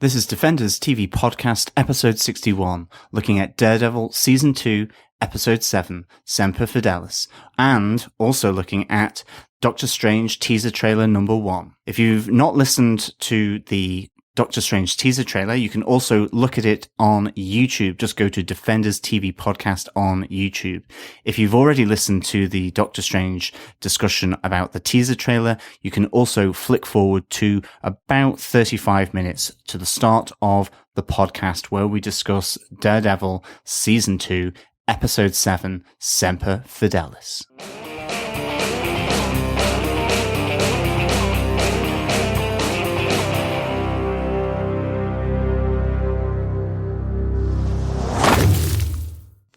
This is Defenders TV Podcast, Episode 61, looking at Daredevil Season 2, Episode 7, Semper Fidelis, and also looking at Doctor Strange teaser trailer number 1. If you've not listened to the Doctor Strange teaser trailer, you can also look at it on YouTube. Just go to Defenders TV Podcast on YouTube. If you've already listened to the Doctor Strange discussion about the teaser trailer, you can also flick forward to about 35 minutes to the start of the podcast where we discuss Daredevil Season 2, Episode 7, Semper Fidelis.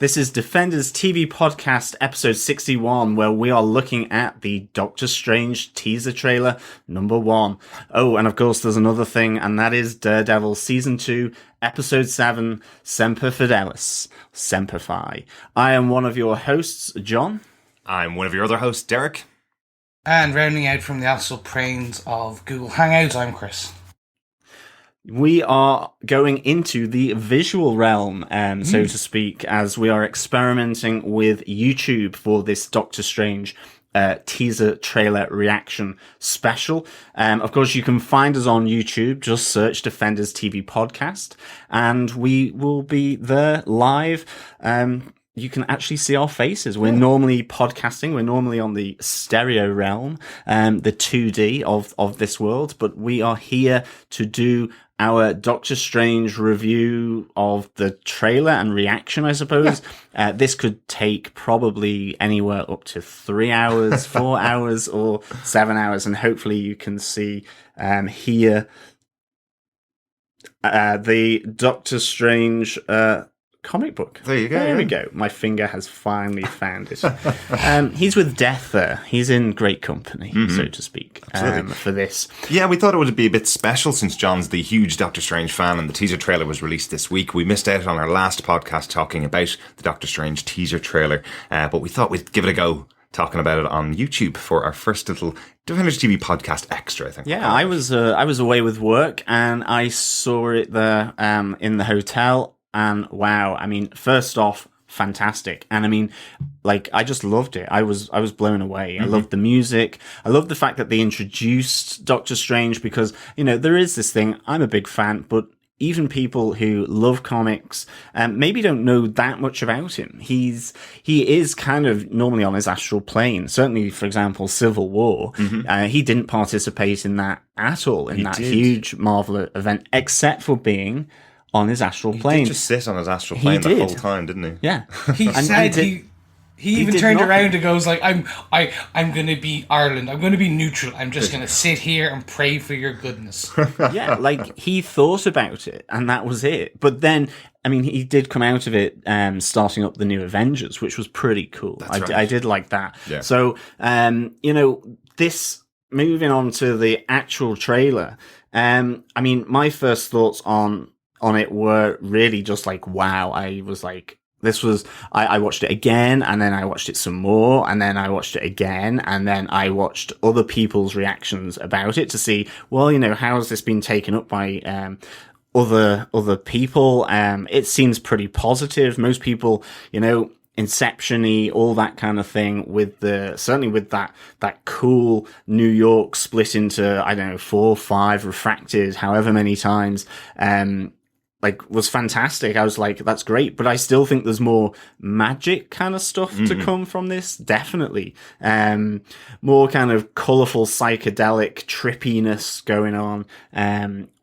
This is Defenders TV Podcast, episode 61, where we are looking at the Doctor Strange teaser trailer number 1. Oh, and of course there's another thing, and that is Daredevil Season 2, Episode 7, Semper Fidelis, Semper Fi. I am one of your hosts, John. I'm one of your other hosts, Derek. And rounding out from the astral planes of Google Hangouts, I'm Chris. We are going into the visual realm, so to speak, as we are experimenting with YouTube for this Doctor Strange teaser trailer reaction special. Of course, you can find us on YouTube. Just search Defenders TV Podcast, and we will be there live. You can actually see our faces. We're normally podcasting. We're normally on the stereo realm, the 2D of this world, but we are here to do our Doctor Strange review of the trailer and reaction, I suppose. Yeah. This could take probably anywhere up to 3 hours, 4 hours, or 7 hours, and hopefully you can see here the Doctor Strange comic book. There you go. There we go. My finger has finally found it. He's with Death there. He's in great company, so to speak, for this. Yeah, we thought it would be a bit special since John's the huge Doctor Strange fan and the teaser trailer was released this week. We missed out on our last podcast talking about the Doctor Strange teaser trailer, but we thought we'd give it a go talking about it on YouTube for our first little Defenders TV Podcast extra, I think. Yeah, I was away with work and I saw it there in the hotel. And wow, I mean, first off, fantastic. And I mean, like, I just loved it. I was blown away. I loved the music. I loved the fact that they introduced Doctor Strange because, you know, there is this thing. I'm a big fan, but even people who love comics maybe don't know that much about him. He is kind of normally on his astral plane. Certainly, for example, Civil War. He didn't participate in that at all, in that huge Marvel event, except for being on his astral plane. He did just sit on his astral plane the whole time, didn't he? Yeah. He said he even turned around and goes like, I'm going to be Ireland. I'm going to be neutral. I'm just going to sit here and pray for your goodness. Yeah, like, he thought about it, and that was it. But then, I mean, he did come out of it starting up the new Avengers, which was pretty cool. I did like that. Yeah. So, you know, this, moving on to the actual trailer, I mean, my first thoughts on it were really just like, wow. I was like, I watched it again, and then I watched it some more, and then I watched it again, and then I watched other people's reactions about it to see, well, you know, how has this been taken up by other people? It seems pretty positive. Most people, you know, Inception-y, all that kind of thing, certainly with that cool New York split into, I don't know, 4 or 5 refracted however many times, like, was fantastic. I was like, that's great, but I still think there's more magic kind of stuff to come from this, definitely. More kind of colourful psychedelic trippiness going on,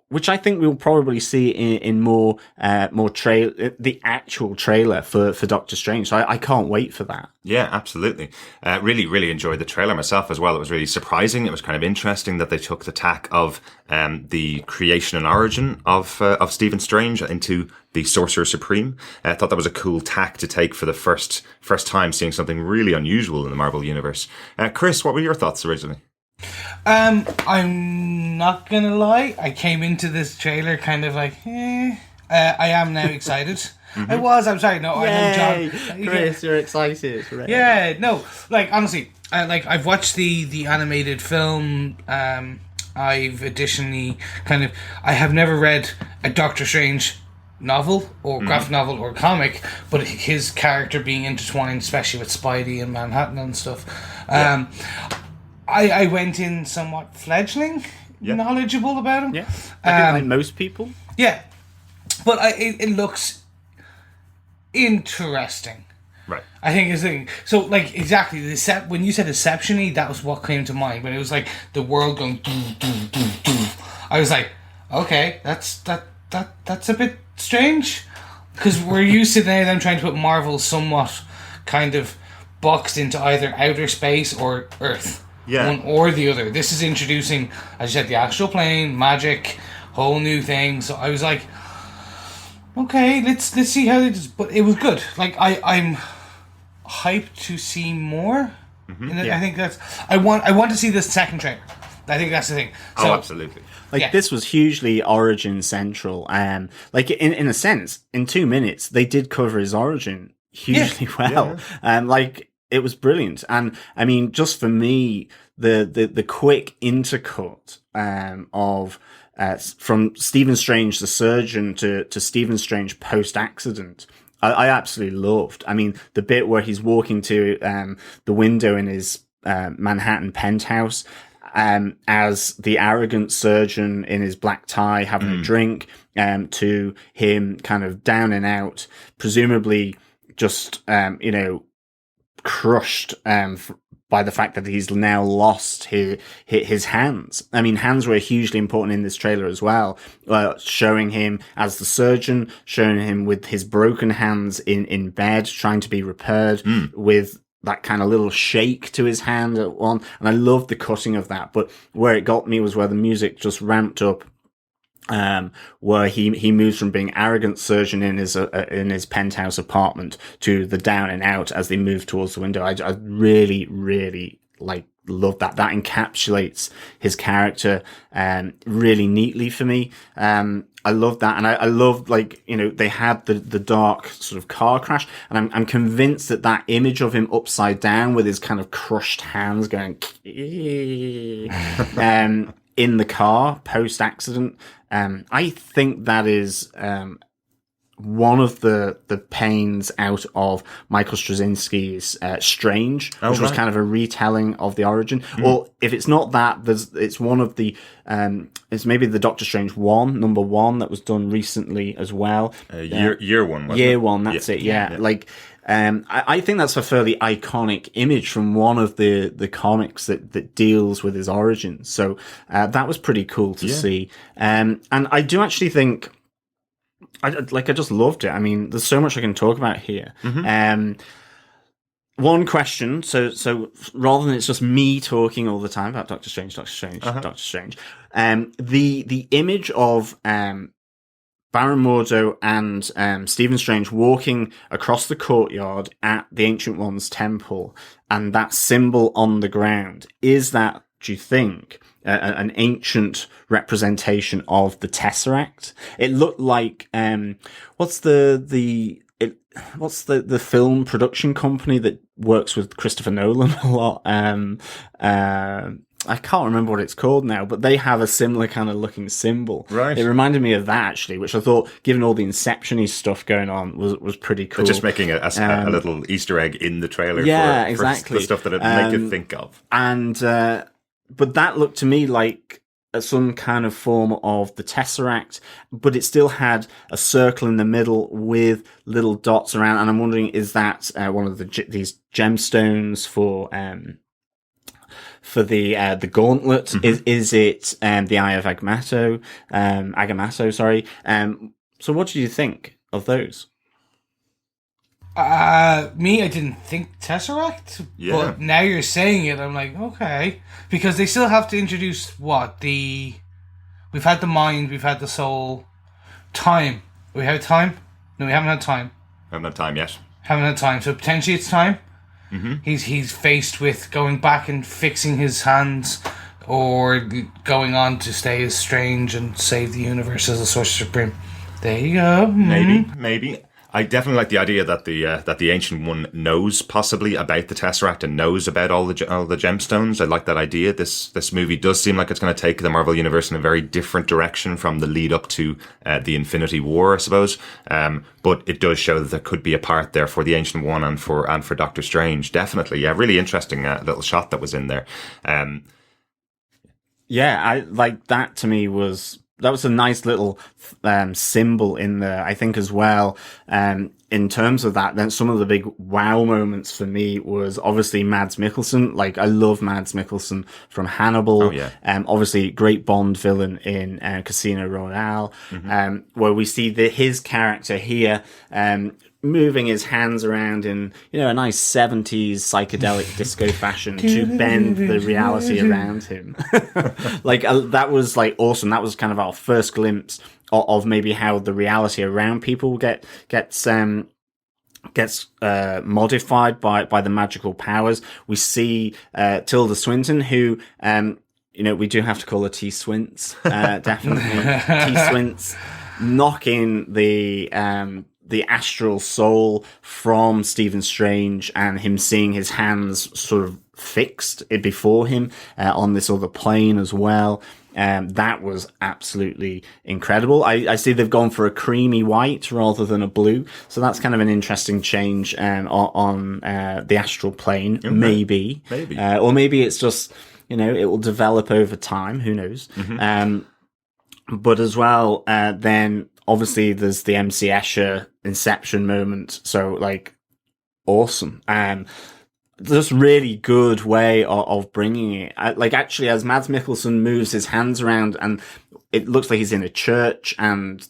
which I think we'll probably see in more the actual trailer for Doctor Strange. So I can't wait for that. Yeah, absolutely. Really, really enjoyed the trailer myself as well. It was really surprising. It was kind of interesting that they took the tack of the creation and origin of Stephen Strange into the Sorcerer Supreme. I thought that was a cool tack to take for the first time seeing something really unusual in the Marvel Universe. Chris, what were your thoughts originally? I'm not gonna lie, I came into this trailer kind of like, I am now excited. I'm sorry, no, Yay! I know John. Chris, you're excited. Right? Yeah, no, like, honestly, I've watched the animated film, I've additionally I have never read a Doctor Strange novel or graphic novel or comic, but his character being intertwined, especially with Spidey and Manhattan and stuff. I went in somewhat fledgling, knowledgeable about him. Yeah, I think like most people. Yeah, but it looks interesting. Right. I think is the so like exactly when you said Deception-y, that was what came to mind. When it was like the world going doom doom doom doom, I was like, okay, that's a bit strange, because we're used to now them trying to put Marvel somewhat kind of boxed into either outer space or Earth, one or the other. This is introducing, as you said, the astral plane, magic, whole new thing. So I was like, okay, let's see how they just. But it was good. Like I'm hyped to see more. I think that's I want to see the second trailer. I think that's the thing. So, absolutely. Like this was hugely origin central. Like in a sense, in 2 minutes they did cover his origin hugely well. Like it was brilliant. And I mean, just for me, the quick intercut of from Stephen Strange the surgeon to Stephen Strange post accident, I absolutely loved. I mean, the bit where he's walking to the window in his Manhattan penthouse. As the arrogant surgeon in his black tie having a drink, to him kind of down and out, presumably just, crushed, by the fact that he's now lost his hands. I mean, hands were hugely important in this trailer as well, showing him as the surgeon, showing him with his broken hands in bed, trying to be repaired with that kind of little shake to his hand at one, and I loved the cutting of that. But where it got me was where the music just ramped up, where he moves from being arrogant surgeon in his penthouse apartment to the down and out as they move towards the window. I really, really love that. That encapsulates his character really neatly for me. I love that, and I love they had the dark sort of car crash, and I'm convinced that image of him upside down with his kind of crushed hands going in the car post accident. I think that is one of the pains out of Michael Straczynski's Strange, which was kind of a retelling of the origin. Or if it's not that, it's one of the it's maybe the Doctor Strange number 1 that was done recently as well. Year one, wasn't year it? one. That's it. Yeah. Like I think that's a fairly iconic image from one of the comics that deals with his origins. So that was pretty cool to see. And I do actually think. I just loved it. I mean, there's so much I can talk about here. One question, so rather than it's just me talking all the time about Doctor Strange, the image of Baron Mordo and Stephen Strange walking across the courtyard at the Ancient One's temple, and that symbol on the ground, is that, do you think, an ancient representation of the Tesseract? It looked like what's the film production company that works with Christopher Nolan a lot? I can't remember what it's called now, but they have a similar kind of looking symbol. Right. It reminded me of that, actually, which I thought, given all the Inception-y stuff going on, was pretty cool. They're just making a little Easter egg in the trailer exactly. for the stuff that it make you think of. And but that looked to me like some kind of form of the Tesseract, but it still had a circle in the middle with little dots around. And I'm wondering, is that one of these gemstones for the gauntlet? Is it the Eye of Agamotto? Sorry. So what did you think of those? I didn't think Tesseract, but now you're saying it, I'm like, okay, because they still have to introduce we've had the mind, we've had the soul, time. We have time? No, we haven't had time. Haven't had time yet. Haven't had time, so potentially it's time. He's faced with going back and fixing his hands, or going on to stay as Strange and save the universe as a Sorcerer Supreme. There you go. Maybe. I definitely like the idea that the Ancient One knows possibly about the Tesseract and knows about all the gemstones. I like that idea. This movie does seem like it's going to take the Marvel Universe in a very different direction from the lead up to the Infinity War, I suppose. But it does show that there could be a part there for the Ancient One and for Doctor Strange. Definitely, yeah, really interesting little shot that was in there. Yeah, I like that. To me, that was a nice little symbol in there, I think, as well. In terms of that, then some of the big wow moments for me was obviously Mads Mikkelsen. Like, I love Mads Mikkelsen from Hannibal. Oh, yeah. Obviously, great Bond villain in Casino Royale, where we see his character here, moving his hands around in, a nice 70s psychedelic disco fashion to bend the reality around him. Like, that was like awesome. That was kind of our first glimpse of maybe how the reality around people gets modified by the magical powers. We see Tilda Swinton, who we do have to call her T Swints, definitely T Swints, knocking the astral soul from Stephen Strange and him seeing his hands sort of fixed before him on this other plane as well. That was absolutely incredible. I see they've gone for a creamy white rather than a blue, so that's kind of an interesting change on the astral plane. Okay. Maybe. Or maybe it's just, it will develop over time. Who knows? But as well, then obviously there's the MC Escher Inception moment. So like, awesome. Just really good way of bringing it. Like, actually, as Mads Mikkelsen moves his hands around, and it looks like he's in a church, and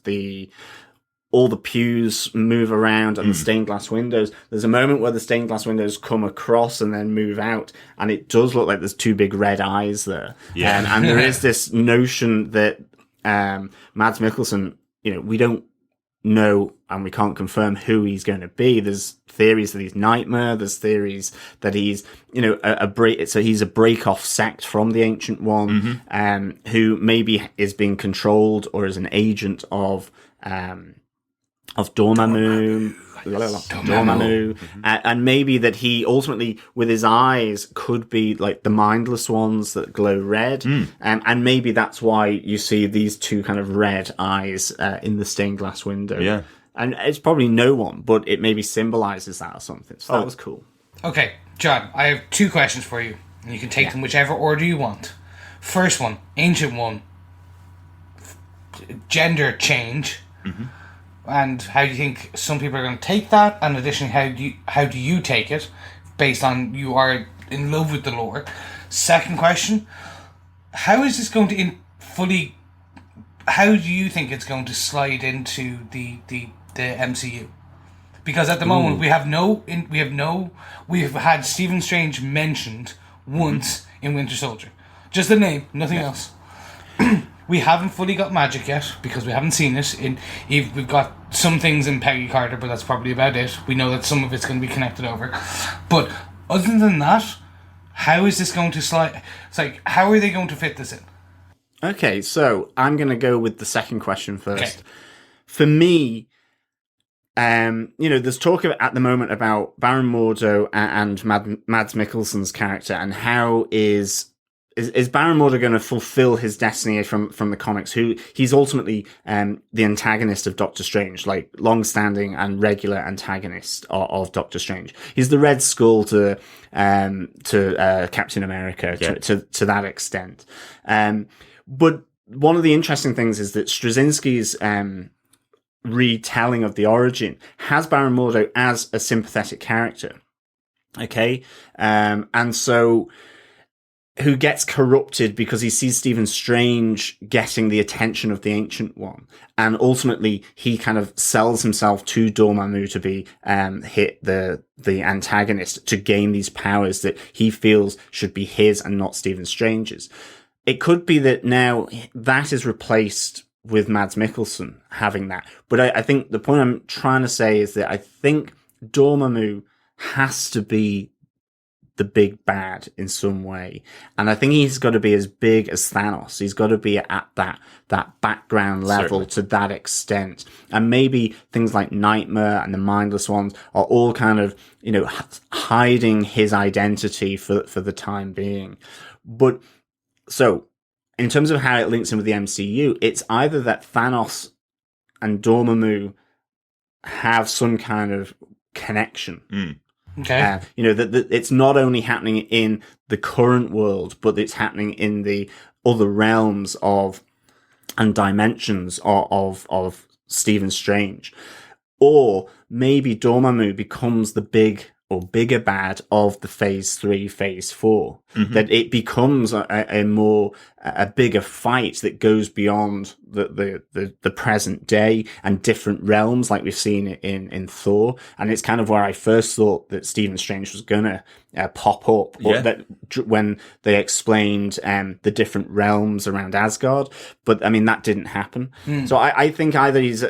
all the pews move around, and the stained glass windows. There's a moment where the stained glass windows come across and then move out, and it does look like there's two big red eyes there. Yeah, and there is this notion that Mads Mikkelsen, we don't know and we can't confirm who he's going to be. There's theories that he's Nightmare. There's theories that he's, he's a break-off sect from the Ancient One, who maybe is being controlled or is an agent of Dormammu. Dormammu. And maybe that he ultimately, with his eyes, could be like the mindless ones that glow red. And maybe that's why you see these two kind of red eyes in the stained glass window. Yeah. And it's probably no one, but it maybe symbolizes that or something. So that was cool. Okay, John, I have two questions for you. And you can take them whichever order you want. First one, Ancient One. Gender change. And how do you think some people are going to take that? And additionally, how do you take it, based on you are in love with the lore? Second question: how is this going to how do you think it's going to slide into the MCU? Because at the moment we've had Stephen Strange mentioned once in Winter Soldier, just the name, nothing else. We haven't fully got magic yet because we haven't seen it. We've got some things in Peggy Carter, but that's probably about it. We know that some of it's going to be connected over. But other than that, how is this going to slide? It's like, how are they going to fit this in? Okay, so I'm going to go with the second question first. Okay. For me, there's talk at the moment about Baron Mordo and Mads Mikkelsen's character, and how is Baron Mordo going to fulfill his destiny from the comics? Who he's ultimately the antagonist of Doctor Strange, like long-standing and regular antagonist of Doctor Strange. He's the Red Skull to Captain America to that extent. But one of the interesting things is that Straczynski's retelling of the origin has Baron Mordo as a sympathetic character. Okay, and so, who gets corrupted because he sees Stephen Strange getting the attention of the Ancient One. And ultimately, he kind of sells himself to Dormammu to be the antagonist, to gain these powers that he feels should be his and not Stephen Strange's. It could be that now that is replaced with Mads Mikkelsen having that. But I think the point I'm trying to say is that I think Dormammu has to be the big bad in some way. And I think he's got to be as big as Thanos. He's got to be at that background level to that extent. And maybe things like Nightmare and the Mindless Ones are all kind of, hiding his identity for the time being. But so in terms of how it links in with the MCU, it's either that Thanos and Dormammu have some kind of connection. Okay. That it's not only happening in the current world, but it's happening in the other realms and dimensions of Stephen Strange. Or maybe Dormammu becomes the bigger bad of the phase 3, phase 4, that it becomes a bigger fight that goes beyond the present day and different realms like we've seen in Thor. And it's kind of where I first thought that Stephen Strange was gonna pop up, that when they explained the different realms around Asgard, but I mean that didn't happen. So I think either he's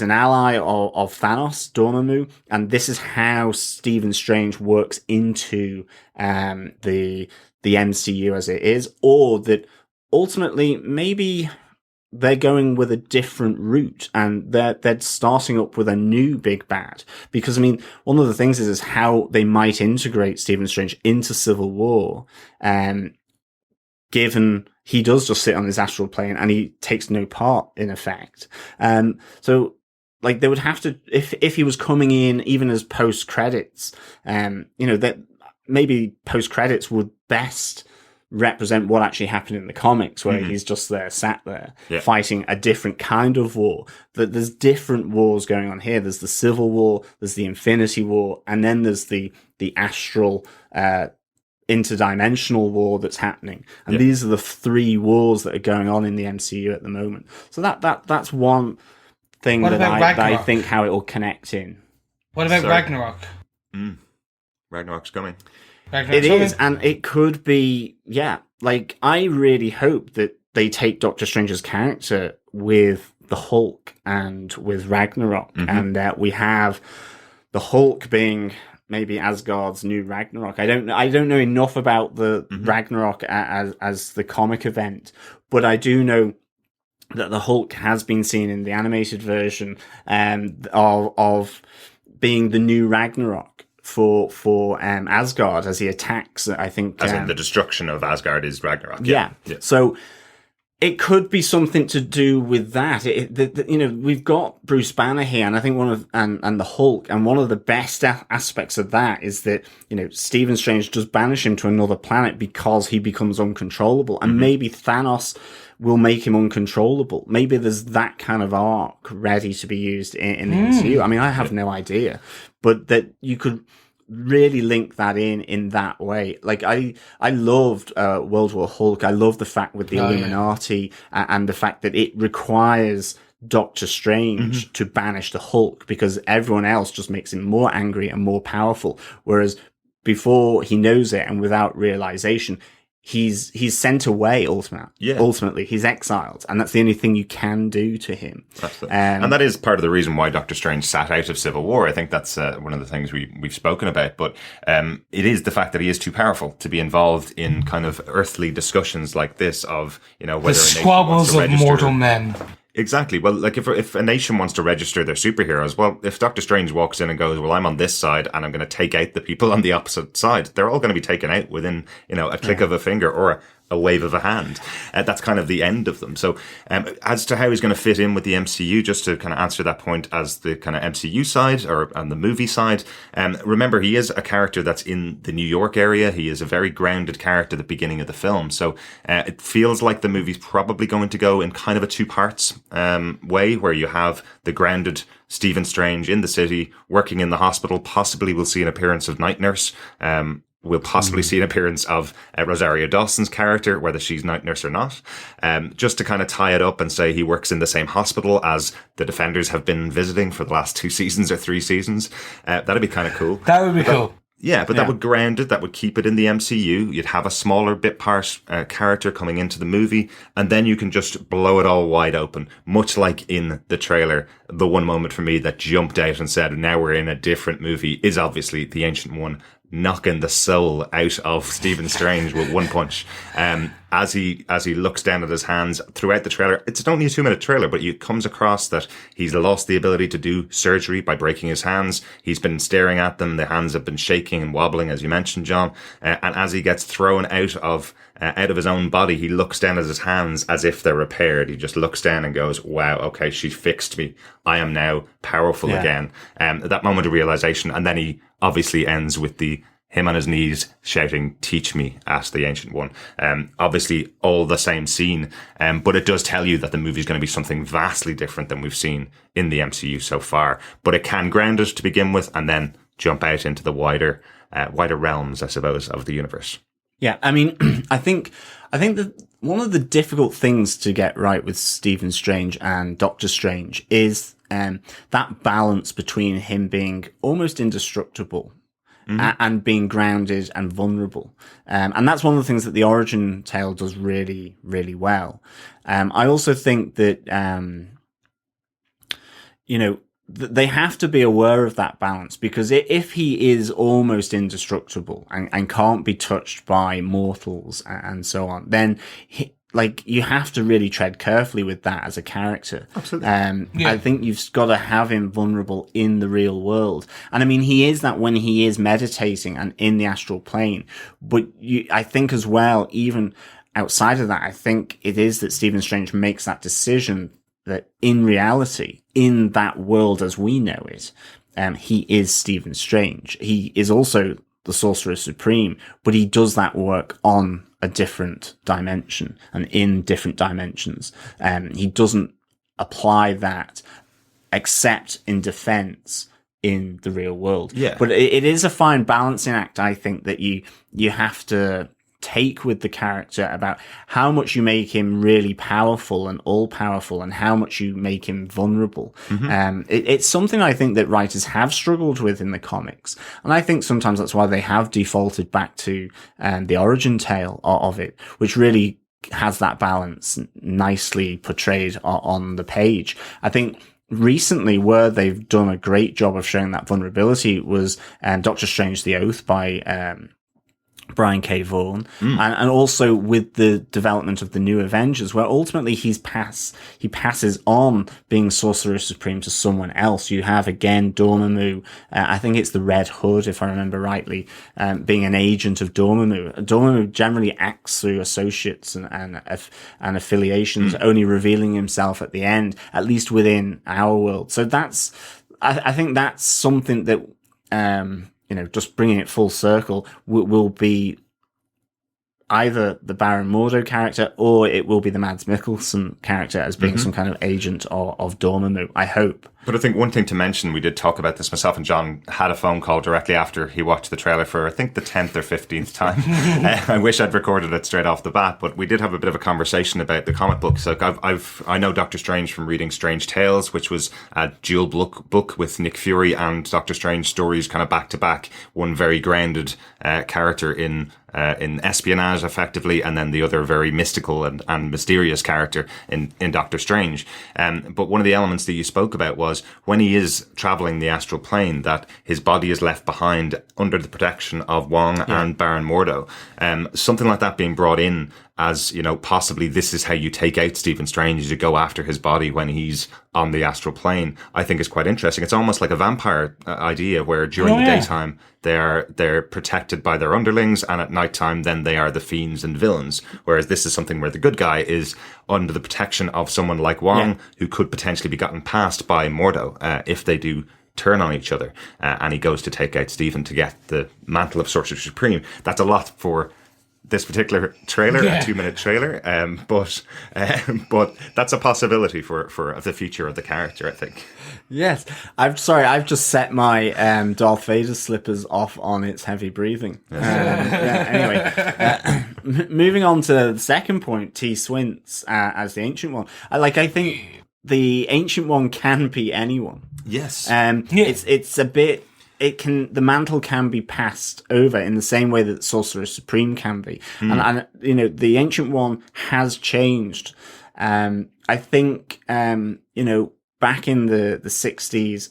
an ally of Thanos, Dormammu, and this is how Stephen Strange works into the MCU as it is, or that ultimately maybe they're going with a different route and they're starting up with a new big bad. Because I mean, one of the things is how they might integrate Stephen Strange into Civil War, given he does just sit on his astral plane and he takes no part in effect. So like they would have to, if he was coming in even as post credits, that maybe post credits would best represent what actually happened in the comics, where he's just there, sat there, fighting a different kind of war. That there's different wars going on here. There's the Civil War, there's the Infinity War, and then there's the astral, interdimensional war that's happening. And these are the 3 wars that are going on in the MCU at the moment. So that's one thing that I think how it will connect in. What about Ragnarok? Ragnarok's coming. It is, and it could be, like, I really hope that they take Doctor Strange's character with the Hulk and with Ragnarok, and that we have the Hulk being maybe Asgard's new Ragnarok. I don't know enough about the Ragnarok as the comic event, but I do know that the Hulk has been seen in the animated version of being the new Ragnarok for Asgard as he attacks. I think as in the destruction of Asgard is Ragnarok. Yeah. So it could be something to do with that. We've got Bruce Banner here, and I think and the Hulk, and one of the best aspects of that is that Stephen Strange does banish him to another planet because he becomes uncontrollable, and maybe Thanos will make him uncontrollable. Maybe there's that kind of arc ready to be used in the MCU. I mean, I have no idea, but that you could really link that in that way. Like I loved World War Hulk. I love the fact with the Illuminati and the fact that it requires Doctor Strange to banish the Hulk because everyone else just makes him more angry and more powerful. Whereas before he knows it and without realization, he's sent away ultimately. He's exiled, and that's the only thing you can do to him. And that is part of the reason why Doctor Strange sat out of Civil War. I think that's one of the things we've spoken about, but it is the fact that he is too powerful to be involved in kind of earthly discussions like this of, whether the squabbles of mortal men. Exactly. Well, like if a nation wants to register their superheroes, well, if Doctor Strange walks in and goes, well, I'm on this side and I'm going to take out the people on the opposite side, they're all going to be taken out within, a click of a finger or a wave of a hand. That's kind of the end of them. So as to how he's going to fit in with the MCU, just to kind of answer that point as the kind of MCU side or on the movie side, remember, he is a character that's in the New York area. He is a very grounded character at the beginning of the film. So it feels like the movie's probably going to go in kind of a 2 parts way, where you have the grounded Stephen Strange in the city, working in the hospital. Possibly we'll see an appearance of Night Nurse. We'll possibly see an appearance of Rosario Dawson's character, whether she's Night Nurse or not, just to kind of tie it up and say he works in the same hospital as the Defenders have been visiting for the last 2 seasons or 3 seasons. That'd be kind of cool. That would be cool. Yeah, but that would ground it. That would keep it in the MCU. You'd have a smaller bit part character coming into the movie, and then you can just blow it all wide open. Much like in the trailer, the one moment for me that jumped out and said, now we're in a different movie, is obviously the Ancient One knocking the soul out of Stephen Strange with one punch. As he looks down at his hands throughout the trailer, it's only a 2-minute trailer, but it comes across that he's lost the ability to do surgery by breaking his hands. He's been staring at them. The hands have been shaking and wobbling, as you mentioned, John. And as he gets thrown out of his own body, he looks down at his hands as if they're repaired. He just looks down and goes, wow, okay, she fixed me. I am now powerful again. That moment of realization. And then he obviously ends with him on his knees shouting, "Teach me," at the Ancient One. Obviously all the same scene, but it does tell you that the movie is going to be something vastly different than we've seen in the MCU so far. But it can ground us to begin with and then jump out into the wider realms, I suppose, of the universe. Yeah, I mean, I think that one of the difficult things to get right with Stephen Strange and Doctor Strange is that balance between him being almost indestructible and being grounded and vulnerable. And that's one of the things that the origin tale does really, really well. I also think that, they have to be aware of that balance, because if he is almost indestructible and can't be touched by mortals and so on, then you have to really tread carefully with that as a character. Absolutely. I think you've got to have him vulnerable in the real world. And I mean, he is that when he is meditating and in the astral plane. But I think as well, even outside of that, I think it is that Stephen Strange makes that decision that in reality, in that world as we know it, he is Stephen Strange. He is also the Sorcerer Supreme, but he does that work on a different dimension and in different dimensions. He doesn't apply that except in defense in the real world. Yeah. But it is a fine balancing act, I think, that you have to take with the character about how much you make him really powerful and all-powerful and how much you make him vulnerable. It's something I think that writers have struggled with in the comics, and I think sometimes that's why they have defaulted back to the origin tale of it, which really has that balance nicely portrayed on the page. I think recently where they've done a great job of showing that vulnerability was Doctor Strange the Oath by Brian K. Vaughan, and also with the development of the New Avengers, where ultimately he passes on being Sorcerer Supreme to someone else. You have again Dormammu, I think it's the Red Hood, if I remember rightly, being an agent of Dormammu. Dormammu generally acts through associates and affiliations, only revealing himself at the end, at least within our world. So I think that's something that just bringing it full circle will be either the Baron Mordo character or it will be the Mads Mikkelsen character as being some kind of agent of Dormammu, I hope. But I think one thing to mention, we did talk about this, myself and John had a phone call directly after he watched the trailer for, I think, the 10th or 15th time. I wish I'd recorded it straight off the bat, but we did have a bit of a conversation about the comic books. Like I know Doctor Strange from reading Strange Tales, which was a dual book with Nick Fury and Doctor Strange stories kind of back to back. One very grounded character in espionage, effectively, and then the other very mystical and mysterious character in Doctor Strange. But one of the elements that you spoke about was when he is traveling the astral plane, that his body is left behind under the protection of Wong and Baron Mordo. Something like that being brought in as, possibly this is how you take out Stephen Strange, is you go after his body when he's on the astral plane, I think is quite interesting. It's almost like a vampire idea where during the daytime they're protected by their underlings, and at nighttime then they are the fiends and villains. Whereas this is something where the good guy is under the protection of someone like Wong, who could potentially be gotten past by Mordo if they do turn on each other, and he goes to take out Stephen to get the mantle of Sorcerer Supreme. That's a lot for this particular trailer, a 2-minute trailer, but that's a possibility for the future of the character, I think. Yes, I've just set my Darth Vader slippers off on its heavy breathing. Anyway, moving on to the second point, T. Swints as the Ancient One. I think the Ancient One can be anyone. Yes, it's a bit. The mantle can be passed over in the same way that Sorcerer Supreme can be. And the Ancient One has changed. I think, back in the 60s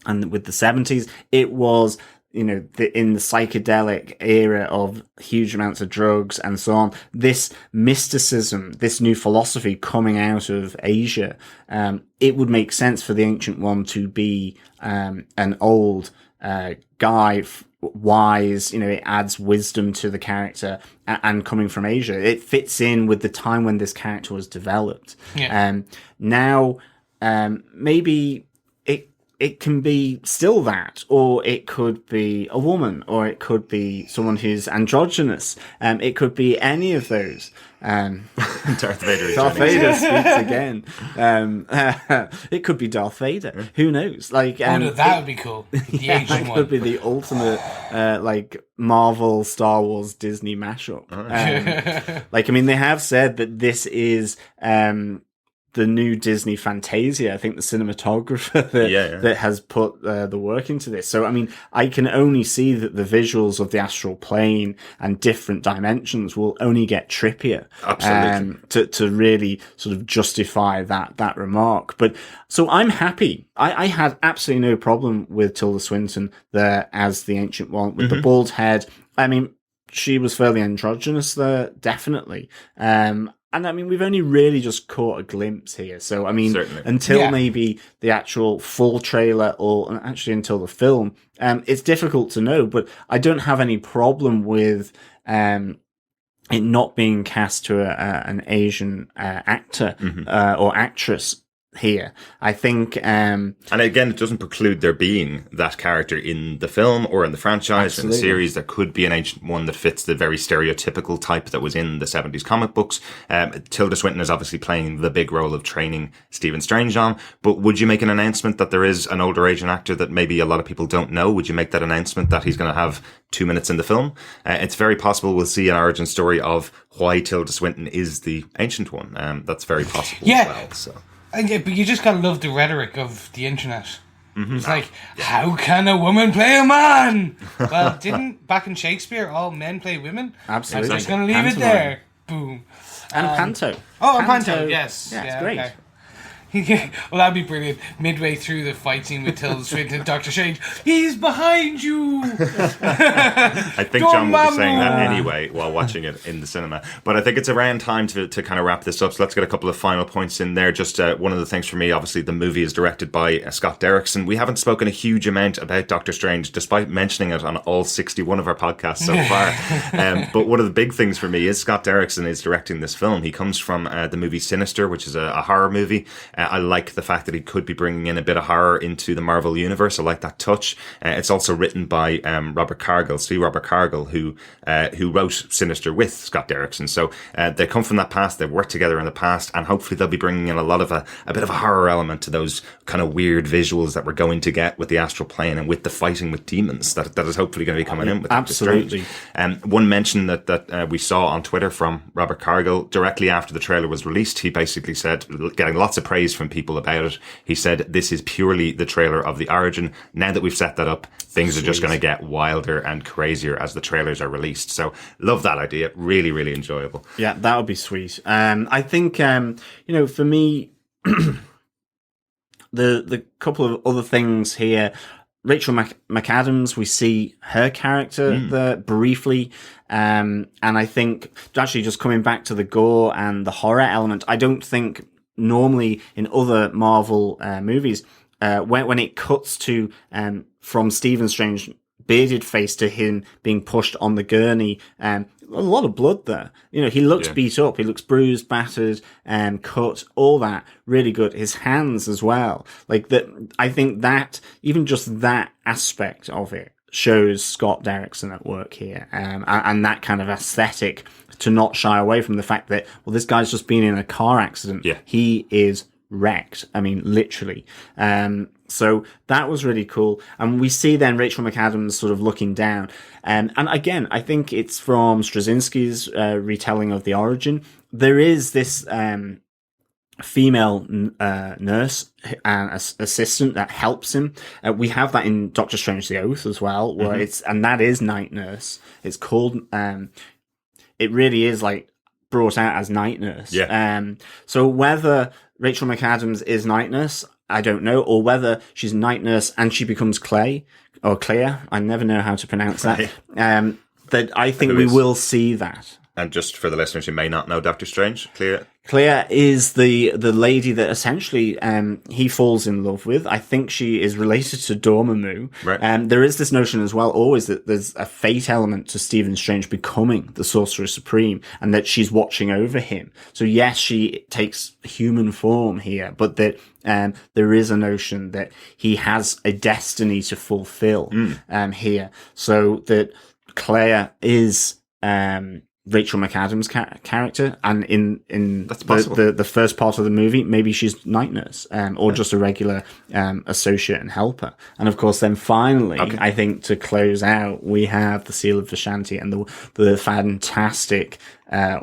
and with the 70s, it was, in the psychedelic era of huge amounts of drugs and so on, this mysticism, this new philosophy coming out of Asia, it would make sense for the Ancient One to be an old guy, wise, it adds wisdom to the character, and coming from Asia. It fits in with the time when this character was developed. Yeah. Now, maybe it can be still that, or it could be a woman, or it could be someone who's androgynous. It could be any of those. Darth Vader. Darth Vader speaks again. It could be Darth Vader. Who knows? Like, that would be cool. The Ancient One could be the ultimate, Marvel, Star Wars, Disney mashup. They have said that this is the new Disney Fantasia. I think the cinematographer that has put the work into this. So, I can only see that the visuals of the astral plane and different dimensions will only get trippier. Absolutely. To really sort of justify that remark. But so I'm happy. I had absolutely no problem with Tilda Swinton there as the Ancient One with the bald head. She was fairly androgynous there, definitely. And we've only really just caught a glimpse here. So, certainly. Until maybe the actual full trailer, or actually until the film, it's difficult to know. But I don't have any problem with it not being cast to an Asian actor or actress here. I think and again, it doesn't preclude there being that character in the film or in the franchise, in the series. There could be an Ancient One that fits the very stereotypical type that was in the 70s comic books. Tilda Swinton is obviously playing the big role of training Stephen Strange on, but would you make an announcement that there is an older Asian actor that maybe a lot of people don't know? Would you make that announcement that he's going to have 2 minutes in the film? It's very possible we'll see an origin story of why Tilda Swinton is the Ancient One. That's very possible as well. So. But you just gotta love the rhetoric of the internet. It's like, how can a woman play a man? Well, didn't back in Shakespeare all men play women? Absolutely. I'm just gonna leave it there. Boom. And Panto. Oh, and Panto, yes. Yeah, it's great. Okay. Well, that'd be brilliant. Midway through the fight scene with Tilda Swinton and Dr. Strange, he's behind you. I think John will be saying that anyway while watching it in the cinema. But I think it's around time to kind of wrap this up. So let's get a couple of final points in there. Just one of the things for me, obviously, the movie is directed by Scott Derrickson. We haven't spoken a huge amount about Doctor Strange, despite mentioning it on all 61 of our podcasts so far. But one of the big things for me is Scott Derrickson is directing this film. He comes from the movie Sinister, which is a horror movie. I like the fact that he could be bringing in a bit of horror into the Marvel universe. I like that touch. It's also written by Robert Cargill, who wrote Sinister with Scott Derrickson. So they come from that past. They've worked together in the past, and hopefully they'll be bringing in a lot of a bit of a horror element to those kind of weird visuals that we're going to get with the astral plane and with the fighting with demons. That is hopefully going to be coming in with absolutely. One mention that we saw on Twitter from Robert Cargill directly after the trailer was released. He basically said, getting lots of praise from people about it, he said, this is purely the trailer of the origin. Now that we've set that up, things are just going to get wilder and crazier as the trailers are released. So love that idea. Really, really enjoyable. Yeah, that would be sweet. I think, for me, the couple of other things here, Rachel McAdams, we see her character there briefly. And I think, actually just coming back to the gore and the horror element, I don't think normally in other Marvel movies, when it cuts to from Stephen Strange bearded face to him being pushed on the gurney, a lot of blood there. He looks beat up, he looks bruised, battered, cut, all that really good. His hands as well, like that. I think that even just that aspect of it shows Scott Derrickson at work here, and that kind of aesthetic, to not shy away from the fact that, well, this guy's just been in a car accident. Yeah. He is wrecked. Literally. So that was really cool. And we see then Rachel McAdams sort of looking down. And again, I think it's from Straczynski's retelling of the origin. There is this female nurse and assistant that helps him. We have that in Doctor Strange the Oath as well, where and that is Night Nurse. It's called, it really is like brought out as Night Nurse. Yeah. So whether Rachel McAdams is Night Nurse, I don't know, or whether she's night nurse and she becomes Clea. I never know how to pronounce that. That I think we will see that. And just for the listeners who may not know Doctor Strange, Clea is the lady that essentially he falls in love with. I think she is related to Dormammu. Right. There is this notion as well always that there's a fate element to Stephen Strange becoming the Sorcerer Supreme and that she's watching over him. So yes, she takes human form here, but that there is a notion that he has a destiny to fulfill here. So that Clea is Rachel McAdams' character, and in the first part of the movie, maybe she's night nurse, or just a regular associate and helper. And of course, then finally, I think to close out, we have the Seal of Vishanti and the fantastic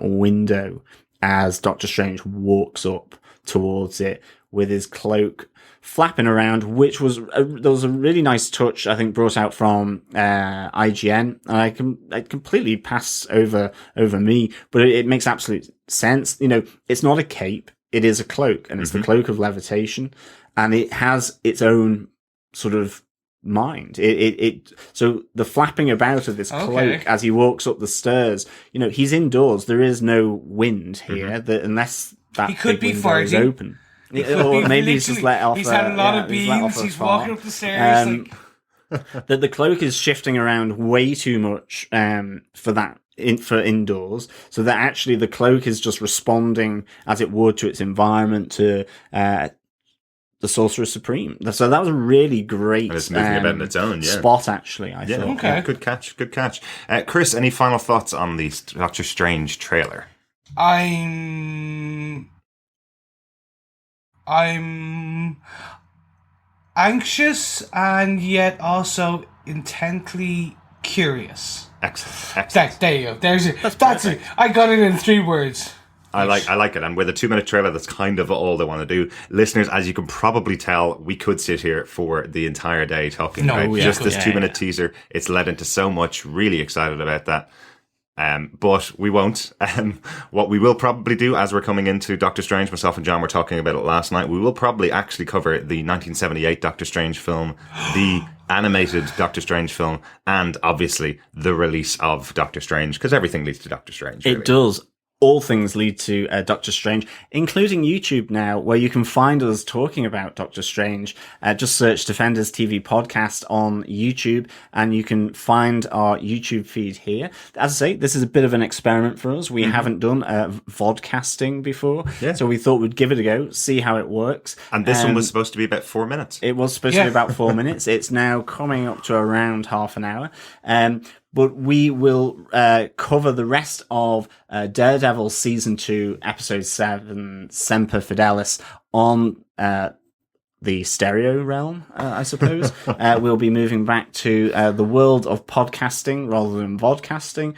window as Doctor Strange walks up towards it with his cloak flapping around, which was there was a really nice touch, I think, brought out from IGN. And I completely pass over me, but it makes absolute sense. You know, it's not a cape; it is a cloak, and it's the cloak of levitation, and it has its own sort of mind. So the flapping about of this cloak as he walks up the stairs, you know, he's indoors. There is no wind here, that unless that he could be window is open. Or maybe he's just let off. He's had a lot of beams. He's walking up the stairs. That the cloak is shifting around way too much for indoors, so that actually the cloak is just responding as it would to its environment, to the Sorcerer Supreme. So that was a really great and it's moving about on its own, spot, actually, I thought. Okay. Good catch. Chris, any final thoughts on the Doctor Strange trailer? I'm anxious and yet also intently curious. Excellent. There you go. That's it. I got it in 3 words. I like it. And with a 2-minute trailer, that's kind of all they want to do. Listeners, as you can probably tell, we could sit here for the entire day talking about just this 2-minute teaser. It's led into so much. Really excited about that. But we won't. What we will probably do as we're coming into Doctor Strange, myself and John were talking about it last night, we will probably actually cover the 1978 Doctor Strange film, the animated Doctor Strange film, and obviously the release of Doctor Strange, because everything leads to Doctor Strange. Really. It does. All things lead to Doctor Strange, including YouTube now, where you can find us talking about Doctor Strange. Just search Defenders TV Podcast on YouTube, and you can find our YouTube feed here. As I say, this is a bit of an experiment for us. We haven't done vodcasting before, so we thought we'd give it a go, see how it works. And this one was supposed to be about 4 minutes. It was supposed to be about 4 minutes. It's now coming up to around half an hour. But we will cover the rest of Daredevil Season 2, Episode 7, Semper Fidelis, on the stereo realm, I suppose. We'll be moving back to the world of podcasting rather than vodcasting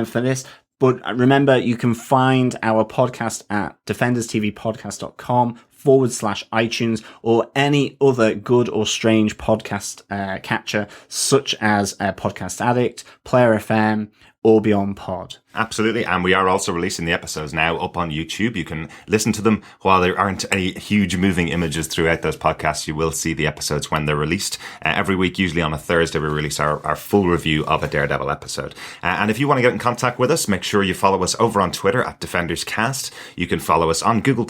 for this. But remember, you can find our podcast at defenderstvpodcast.com/iTunes or any other good or strange podcast catcher, such as Podcast Addict, Player FM, or Beyond Pod. Absolutely, and we are also releasing the episodes now up on YouTube. You can listen to them while there aren't any huge moving images throughout those podcasts. You will see the episodes when they're released. Every week, usually on a Thursday, we release our full review of a Daredevil episode. And if you want to get in contact with us, make sure you follow us over on Twitter at DefendersCast. You can follow us on Google+,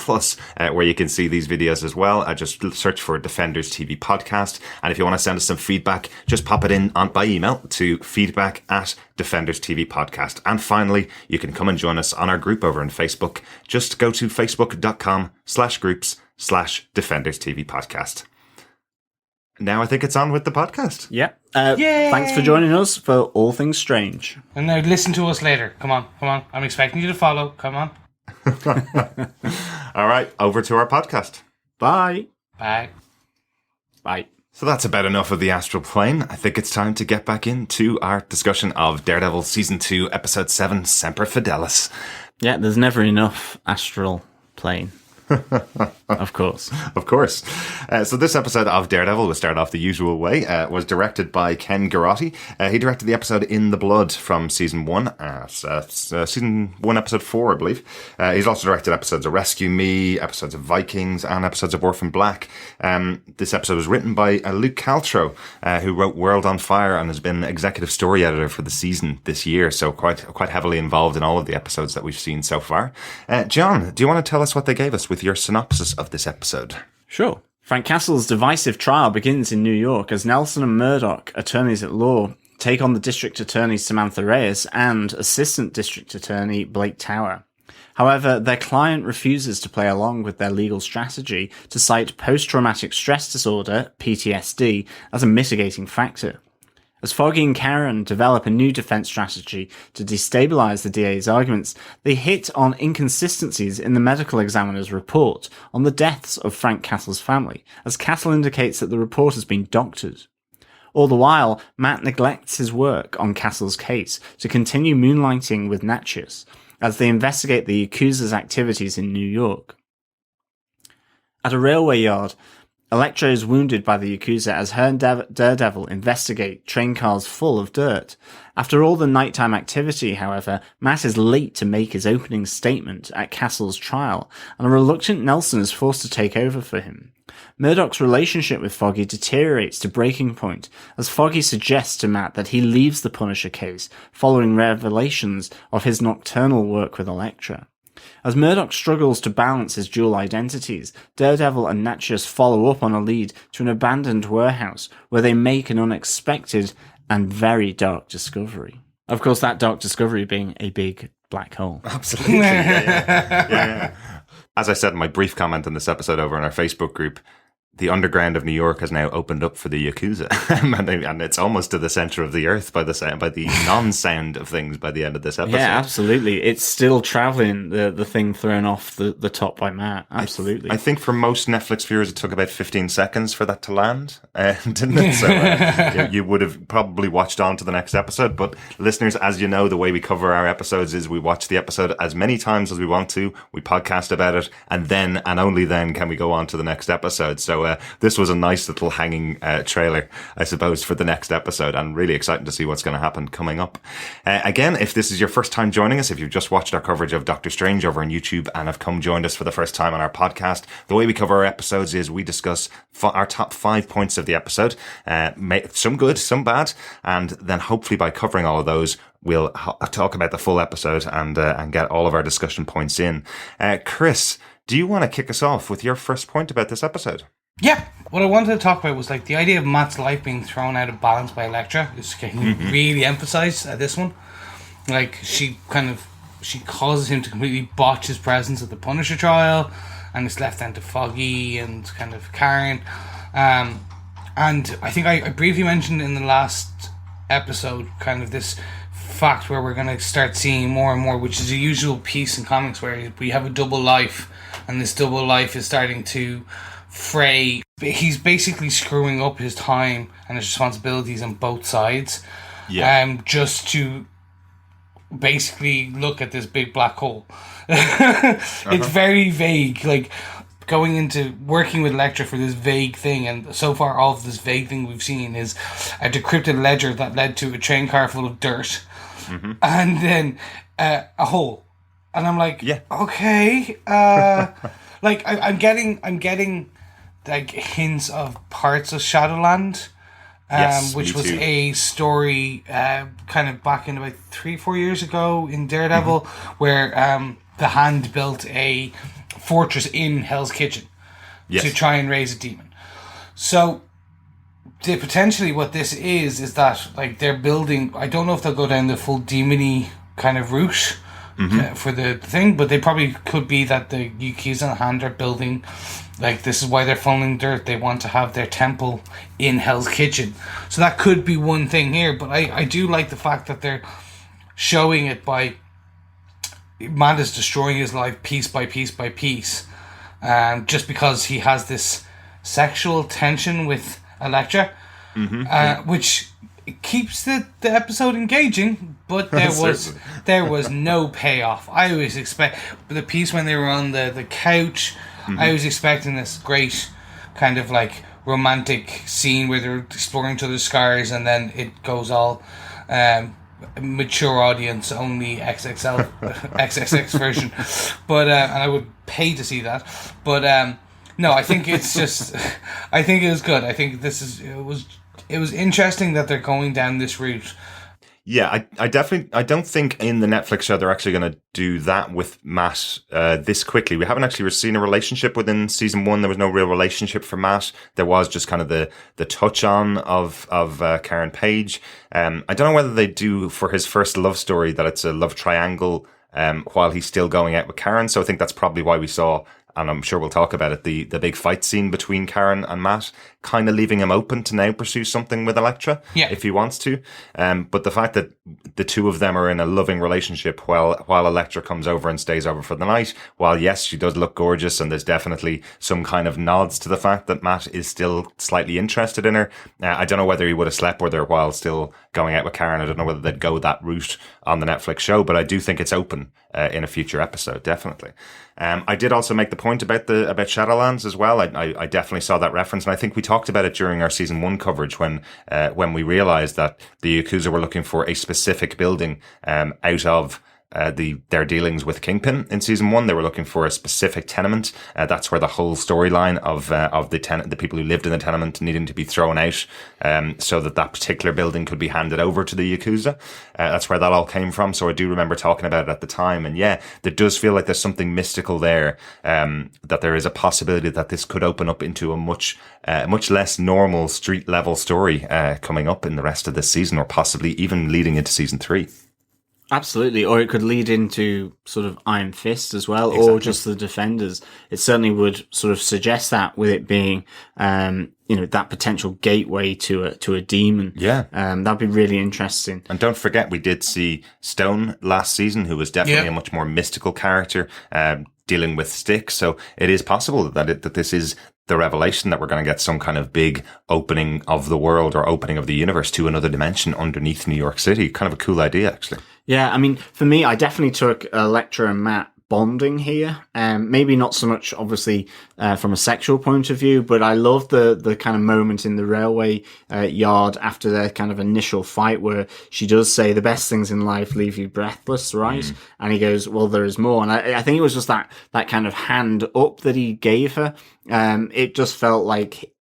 where you can see these videos as well. Just search for Defenders TV Podcast. And if you want to send us some feedback, just pop it in by email to feedback@Defenders TV Podcast. And finally, you can come and join us on our group over on Facebook. Just go to facebook.com/groups/Defenders TV Podcast. Now I think it's on with the podcast. Yeah. Thanks for joining us for All Things Strange. And now listen to us later. Come on. I'm expecting you to follow. Come on. All right. Over to our podcast. Bye. Bye. So that's about enough of the astral plane. I think it's time to get back into our discussion of Daredevil Season 2, Episode 7, Semper Fidelis. Yeah, there's never enough astral plane. Of course. Of course. So this episode of Daredevil, will start off the usual way, was directed by Ken Garotti. He directed the episode In the Blood from season 1, season 1, episode 4, I believe. He's also directed episodes of Rescue Me, episodes of Vikings, and episodes of Orphan Black. This episode was written by Luke Caltrow, who wrote World on Fire and has been executive story editor for the season this year, so quite heavily involved in all of the episodes that we've seen so far. John, do you want to tell us what they gave us with your synopsis of this episode? Sure. Frank Castle's divisive trial begins in New York as Nelson and Murdoch, attorneys at law, take on the District Attorney Samantha Reyes and Assistant District Attorney Blake Tower. However, their client refuses to play along with their legal strategy to cite post-traumatic stress disorder, PTSD, as a mitigating factor. As Foggy and Karen develop a new defense strategy to destabilize the DA's arguments, they hit on inconsistencies in the medical examiner's report on the deaths of Frank Castle's family, as Castle indicates that the report has been doctored. All the while, Matt neglects his work on Castle's case to continue moonlighting with Natchius as they investigate the Yakuza's activities in New York. At a railway yard, Elektra is wounded by the Yakuza as her and Daredevil investigate train cars full of dirt. After all the nighttime activity, however, Matt is late to make his opening statement at Castle's trial, and a reluctant Nelson is forced to take over for him. Murdoch's relationship with Foggy deteriorates to breaking point, as Foggy suggests to Matt that he leaves the Punisher case, following revelations of his nocturnal work with Elektra. As Murdoch struggles to balance his dual identities, Daredevil and Natchius follow up on a lead to an abandoned warehouse where they make an unexpected and very dark discovery. Of course, that dark discovery being a big black hole. Absolutely. Yeah. As I said in my brief comment on this episode over in our Facebook group, the underground of New York has now opened up for the Yakuza, and it's almost to the center of the earth by the non-sound of things by the end of this episode. Yeah, absolutely. It's still traveling, the thing thrown off the top by Matt. Absolutely. I think for most Netflix viewers, it took about 15 seconds for that to land, didn't it? So you would have probably watched on to the next episode. But listeners, as you know, the way we cover our episodes is we watch the episode as many times as we want to, we podcast about it, and then and only then can we go on to the next episode. So this was a nice little hanging trailer, I suppose, for the next episode, and really exciting to see what's going to happen coming up. Again, if this is your first time joining us, if you've just watched our coverage of Doctor Strange over on YouTube and have joined us for the first time on our podcast, the way we cover our episodes is we discuss our top 5 points of the episode, some good, some bad, and then hopefully by covering all of those, we'll talk about the full episode and get all of our discussion points in. Chris, do you want to kick us off with your first point about this episode? Yeah, what I wanted to talk about was like the idea of Matt's life being thrown out of balance by Elektra is getting really emphasized at this one. Like she causes him to completely botch his presence at the Punisher trial, and it's left down to Foggy and kind of Karen. And I think I briefly mentioned in the last episode kind of this fact where we're going to start seeing more and more, which is a usual piece in comics where we have a double life, and this double life is starting to fray. He's basically screwing up his time and his responsibilities on both sides, just to basically look at this big black hole. It's very vague, like going into working with Elektra for this vague thing, and so far all of this vague thing we've seen is a decrypted ledger that led to a train car full of dirt, and then a hole, and I'm like, okay, like I'm getting like hints of parts of Shadowland, which was a story kind of back in about 3-4 years ago in Daredevil, where the Hand built a fortress in Hell's Kitchen to try and raise a demon. So potentially what this is that like they're building, I don't know if they'll go down the full demony kind of route for the thing, but they probably could be that the Yakuza and the Hand are building, like this is why they're funneling dirt, they want to have their temple in Hell's Kitchen. So that could be one thing here, but I do like the fact that they're showing it by Matt is destroying his life piece by piece by piece, just because he has this sexual tension with Elektra, which keeps the episode engaging, but there was no payoff. I always expect the piece when they were on the couch, I was expecting this great kind of like romantic scene where they're exploring each other's scars, and then it goes all mature audience only XXL XXX version, but and I would pay to see that, but no, I think it's just I think it was good. I think it was interesting that they're going down this route. Yeah, I don't think in the Netflix show they're actually going to do that with Matt this quickly. We haven't actually seen a relationship within season 1. There was no real relationship for Matt. There was just kind of the touch on of Karen Page. I don't know whether they do for his first love story that it's a love triangle while he's still going out with Karen. So I think that's probably why we saw, and I'm sure we'll talk about it, the big fight scene between Karen and Matt, kind of leaving him open to now pursue something with Elektra, if he wants to. But the fact that the two of them are in a loving relationship while Elektra comes over and stays over for the night, while yes, she does look gorgeous, and there's definitely some kind of nods to the fact that Matt is still slightly interested in her. I don't know whether he would have slept with her while still going out with Karen. I don't know whether they'd go that route on the Netflix show, but I do think it's open in a future episode, definitely. I did also make the point about Shadowlands as well. I definitely saw that reference, and I think we talked about it during our season 1 coverage when we realized that the Yakuza were looking for a specific building out of their dealings with Kingpin in season 1. They were looking for a specific tenement. That's where the whole storyline of the people who lived in the tenement needing to be thrown out, so that particular building could be handed over to the Yakuza. That's where that all came from. So I do remember talking about it at the time. And yeah, there does feel like there's something mystical there, that there is a possibility that this could open up into a much less normal street level story, coming up in the rest of this season, or possibly even leading into season 3. Absolutely, or it could lead into sort of Iron Fist as well, exactly. Or just the Defenders. It certainly would sort of suggest that, with it being, that potential gateway to a demon. Yeah, that'd be really interesting. And don't forget, we did see Stone last season, who was definitely a much more mystical character, dealing with Styx. So it is possible that this is the revelation that we're going to get some kind of big opening of the world, or opening of the universe to another dimension underneath New York City. Kind of a cool idea, actually. Yeah, I mean, for me, I definitely took Elektra and Matt bonding here. Maybe not so much, obviously, from a sexual point of view, but I love the kind of moment in the railway yard after their kind of initial fight, where she does say the best things in life leave you breathless, right? Mm. And he goes, well, there is more. And I think it was just that kind of hand up that he gave her. It just felt like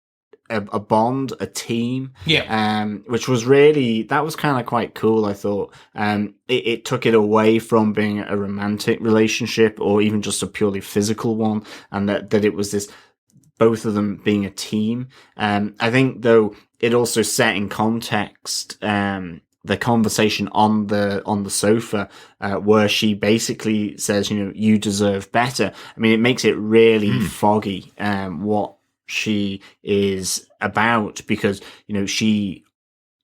a bond, a team, which was that was kind of quite cool, I thought. It took it away from being a romantic relationship, or even just a purely physical one, and that it was this, both of them being a team. I think, though, it also set in context the conversation on the sofa, where she basically says, you deserve better. I mean, it makes it really foggy, what she is about, because she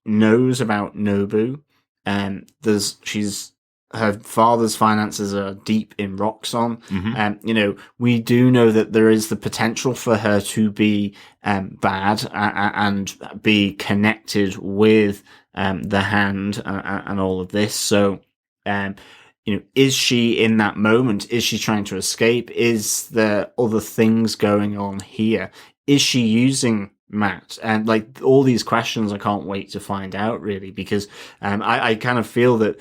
knows about Nobu, and her father's finances are deep in Roxxon. Mm-hmm. We do know that there is the potential for her to be bad and be connected with the Hand and all of this. So is she in that moment? Is she trying to escape? Is there other things going on here? Is she using Matt? And all these questions, I can't wait to find out, really, because I kind of feel that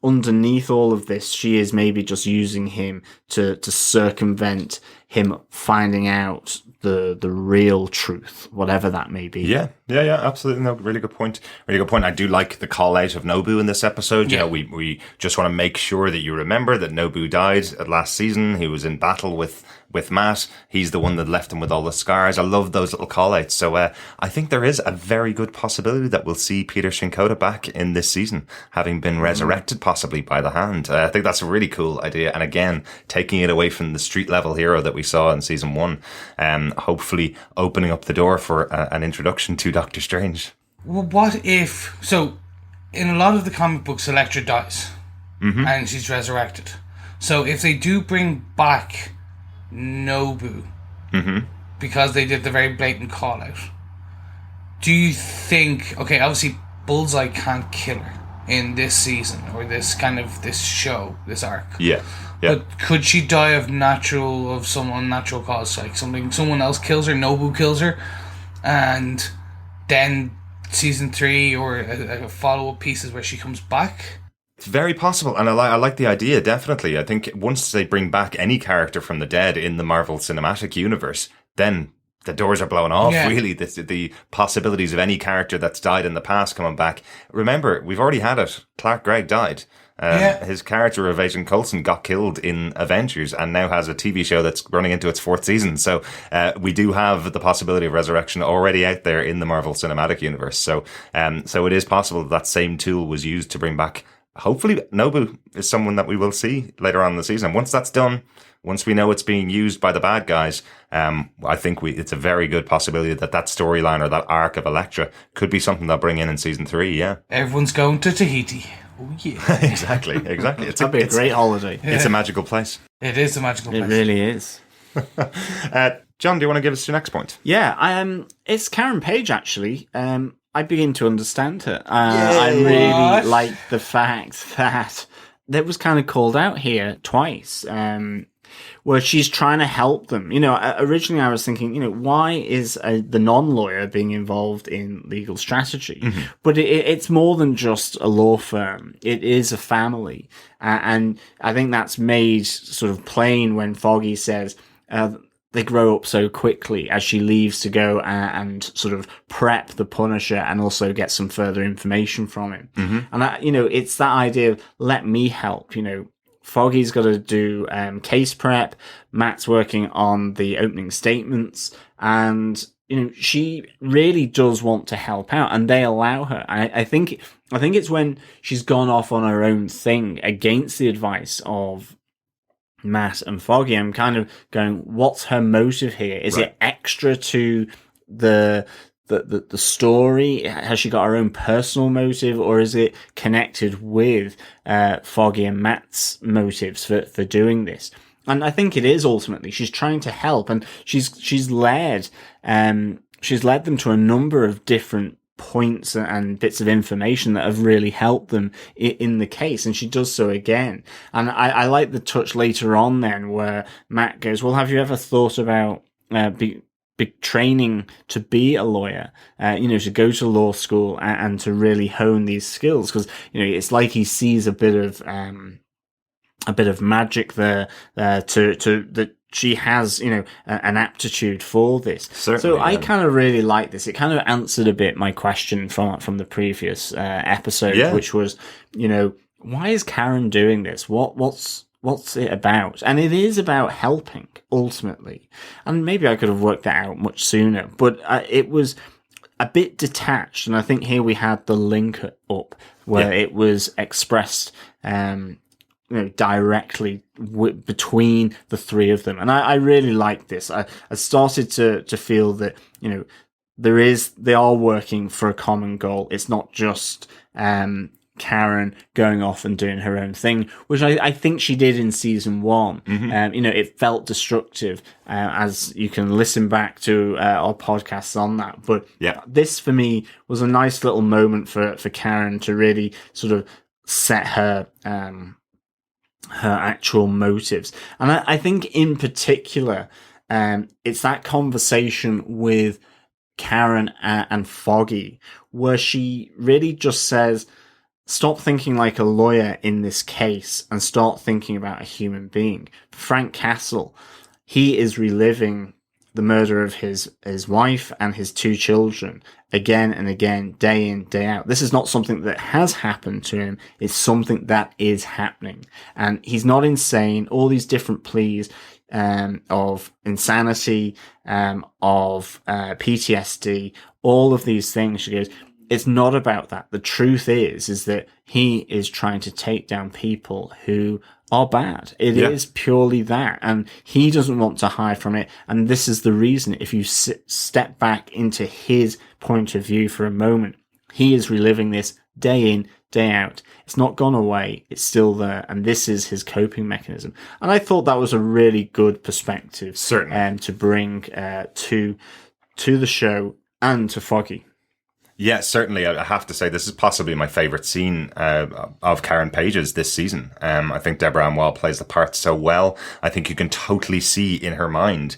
underneath all of this, she is maybe just using him to circumvent him finding out the real truth, whatever that may be. Yeah, absolutely. No, really good point. I do like the call out of Nobu in this episode. Yeah. We just want to make sure that you remember that Nobu died last season. He was in battle with Matt. He's the one that left him with all the scars. I love those little call outs. So I think there is a very good possibility that we'll see Peter Shinkota back in this season, having been resurrected possibly by the Hand. I think that's a really cool idea. And again, taking it away from the street level hero that we saw in season 1, hopefully opening up the door for an introduction to Doctor Strange. Well, what if... So, in a lot of the comic books, Elektra dies. Mm-hmm. And she's resurrected. So, if they do bring back Nobu, mm-hmm. because they did the very blatant call out, do you think... Okay, obviously, Bullseye can't kill her. in this season or this show, this arc. Yeah. But could she die of some unnatural cause, like someone else kills her, Nobu kills her, and then season 3 or a follow-up pieces where she comes back? It's very possible, and I like the idea, definitely. I think once they bring back any character from the dead in the Marvel Cinematic Universe, then the doors are blown off, really. The possibilities of any character that's died in the past coming back. Remember, we've already had it. Clark Gregg died. His character of Agent Coulson got killed in Avengers and now has a TV show that's running into its 4th season. So we do have the possibility of resurrection already out there in the Marvel Cinematic Universe. So it is possible that same tool was used to bring back. Hopefully, Nobu is someone that we will see later on in the season. Once that's done, once we know it's being used by the bad guys, I think it's a very good possibility that storyline or that arc of Elektra could be something they'll bring in season 3. Yeah, everyone's going to Tahiti. Oh yeah, exactly. That'd be a great holiday. It's a magical place. It is a magical place. It really is. John, do you want to give us your next point? Yeah, it's Karen Page actually. I begin to understand her. I really like the fact that was kind of called out here twice, where she's trying to help them. Originally I was thinking, why is the non-lawyer being involved in legal strategy? Mm-hmm. But it's more than just a law firm. It is a family. And I think that's made sort of plain when Foggy says, they grow up so quickly as she leaves to go and sort of prep the Punisher and also get some further information from him. Mm-hmm. And, it's that idea of let me help. Foggy's got to do case prep. Matt's working on the opening statements. And, she really does want to help out and they allow her. I think it's when she's gone off on her own thing against the advice of Matt and Foggy, I'm kind of going, what's her motive here? Is it extra to the story? Has she got her own personal motive, or is it connected with Foggy and Matt's motives for doing this? And I think it is ultimately she's trying to help, and she's led them to a number of different points and bits of information that have really helped them in the case, and she does so again. And I like the touch later on then where Matt goes, well, have you ever thought about training to be a lawyer, to go to law school and to really hone these skills? Because it's like he sees a bit of magic there to that she has, an aptitude for this. Certainly, so I kind of really like this. It kind of answered a bit my question from the previous episode, which was, why is Karen doing this? What's it about? And it is about helping ultimately. And maybe I could have worked that out much sooner, but it was a bit detached. And I think here we had the link up where it was expressed, directly between the three of them. And I really like this. I started to feel that, they are working for a common goal. It's not just, Karen going off and doing her own thing, which I think she did in season 1. Mm-hmm. It felt destructive, as you can listen back to our podcasts on that. But this for me was a nice little moment for Karen to really sort of set her actual motives. And I think in particular, it's that conversation with Karen and Foggy where she really just says, stop thinking like a lawyer in this case and start thinking about a human being. Frank Castle, he is reliving the murder of his wife and his 2 children again and again, day in, day out. This is not something that has happened to him. It's something that is happening. And he's not insane. All these different pleas of insanity, of PTSD, all of these things. She goes, it's not about that. The truth is that he is trying to take down people who are bad. It is purely that. And he doesn't want to hide from it. And this is the reason, if you step back into his point of view for a moment, he is reliving this day in, day out. It's not gone away. It's still there. And this is his coping mechanism. And I thought that was a really good perspective, certainly, to bring to the show and to Foggy. Yeah, certainly. I have to say this is possibly my favourite scene of Karen Page's this season. I think Deborah Ann Wall plays the part so well. I think you can totally see in her mind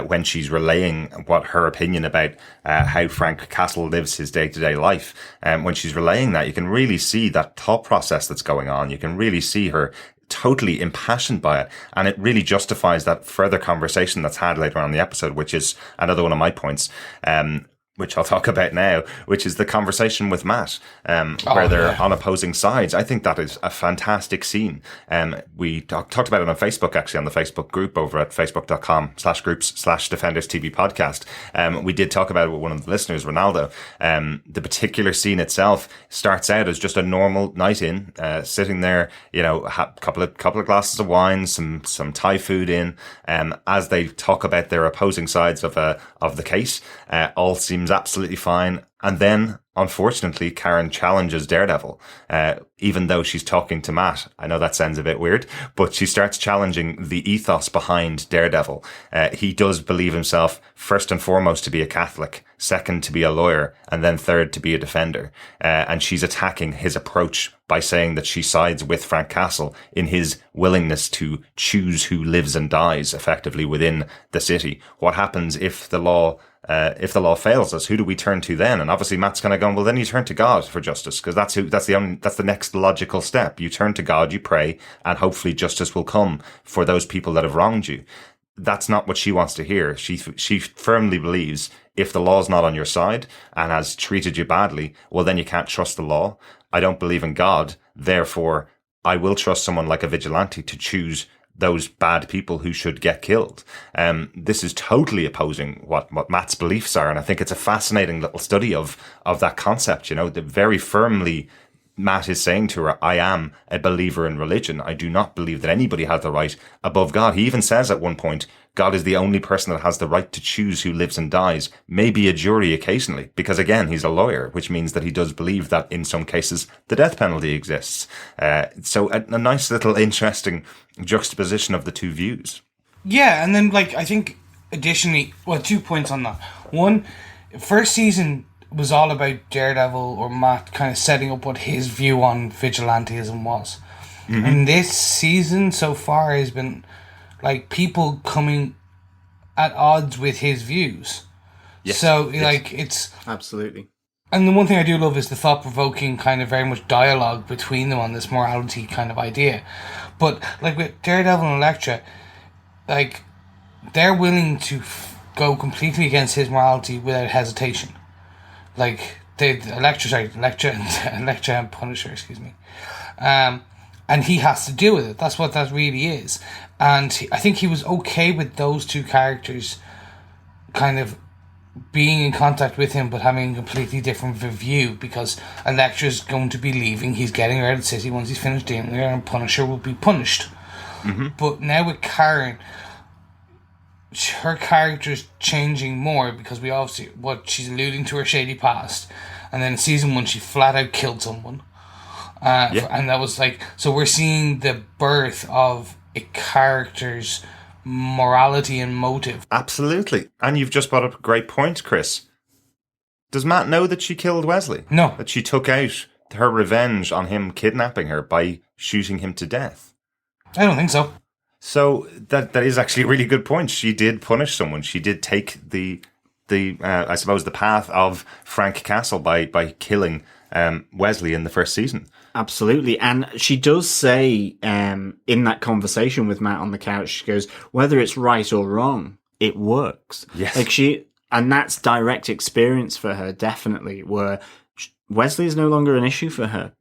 when she's relaying what her opinion about how Frank Castle lives his day-to-day life. When she's relaying that, you can really see that thought process that's going on. You can really see her totally impassioned by it, and it really justifies that further conversation that's had later on in the episode, which is another one of my points. Which I'll talk about now, which is the conversation with Matt, where they're on opposing sides. I think that is a fantastic scene. We talked about it on Facebook, actually, on the Facebook group over at facebook.com/groups/Defenders TV podcast. We did talk about it with one of the listeners, Ronaldo. The particular scene itself starts out as just a normal night in, sitting there, a couple of glasses of wine, some Thai food in, as they talk about their opposing sides of the case. All seems absolutely fine. And then, unfortunately, Karen challenges Daredevil, even though she's talking to Matt. I know that sounds a bit weird, but she starts challenging the ethos behind Daredevil. He does believe himself, first and foremost, to be a Catholic, second, to be a lawyer, and then third, to be a defender. And she's attacking his approach by saying that she sides with Frank Castle in his willingness to choose who lives and dies effectively within the city. What happens if the law fails us? Who do we turn to then? And obviously Matt's kind of going, well, then you turn to God for justice, because that's the next logical step. You turn to God, you pray, and hopefully justice will come for those people that have wronged you. That's not what she wants to hear. She firmly believes if the law's not on your side and has treated you badly, well, then you can't trust the law. I don't believe in God. Therefore, I will trust someone like a vigilante to choose those bad people who should get killed. This is totally opposing what Matt's beliefs are. And I think it's a fascinating little study of that concept, that very firmly Matt is saying to her, I am a believer in religion. I do not believe that anybody has the right above God. He even says at one point, God is the only person that has the right to choose who lives and dies, maybe a jury occasionally, because again, he's a lawyer, which means that he does believe that in some cases the death penalty exists. So a nice little interesting juxtaposition of the two views. Yeah, and then I think additionally, 2 points on that. One, first season was all about Daredevil or Matt kind of setting up what his view on vigilantism was. Mm-hmm. And this season so far has been people coming at odds with his views. Yes. So it's absolutely. And the one thing I do love is the thought-provoking kind of very much dialogue between them on this morality kind of idea. But with Daredevil and Elektra, they're willing to go completely against his morality without hesitation. Elektra and Punisher, excuse me. And he has to deal with it. That's what that really is. And I think he was okay with those two characters kind of being in contact with him but having a completely different view, because Elektra's going to be leaving. He's getting her out of the city once he's finished dealing with her, and Punisher will be punished. Mm-hmm. But now with Karen, her character's changing more, because we obviously, what she's alluding to her shady past, and then in season 1 she flat out killed someone, and that was so we're seeing the birth of a character's morality and motive. Absolutely. And you've just brought up a great point, Chris. Does Matt know that she killed Wesley? No. That she took out her revenge on him kidnapping her by shooting him to death? I don't think so. So that is actually a really good point. She did punish someone. She did take the I suppose the path of Frank Castle by killing Wesley in the first season. Absolutely. And she does say in that conversation with Matt on the couch, she goes, whether it's right or wrong, it works. Yes. And that's direct experience for her, definitely, where Wesley is no longer an issue for her,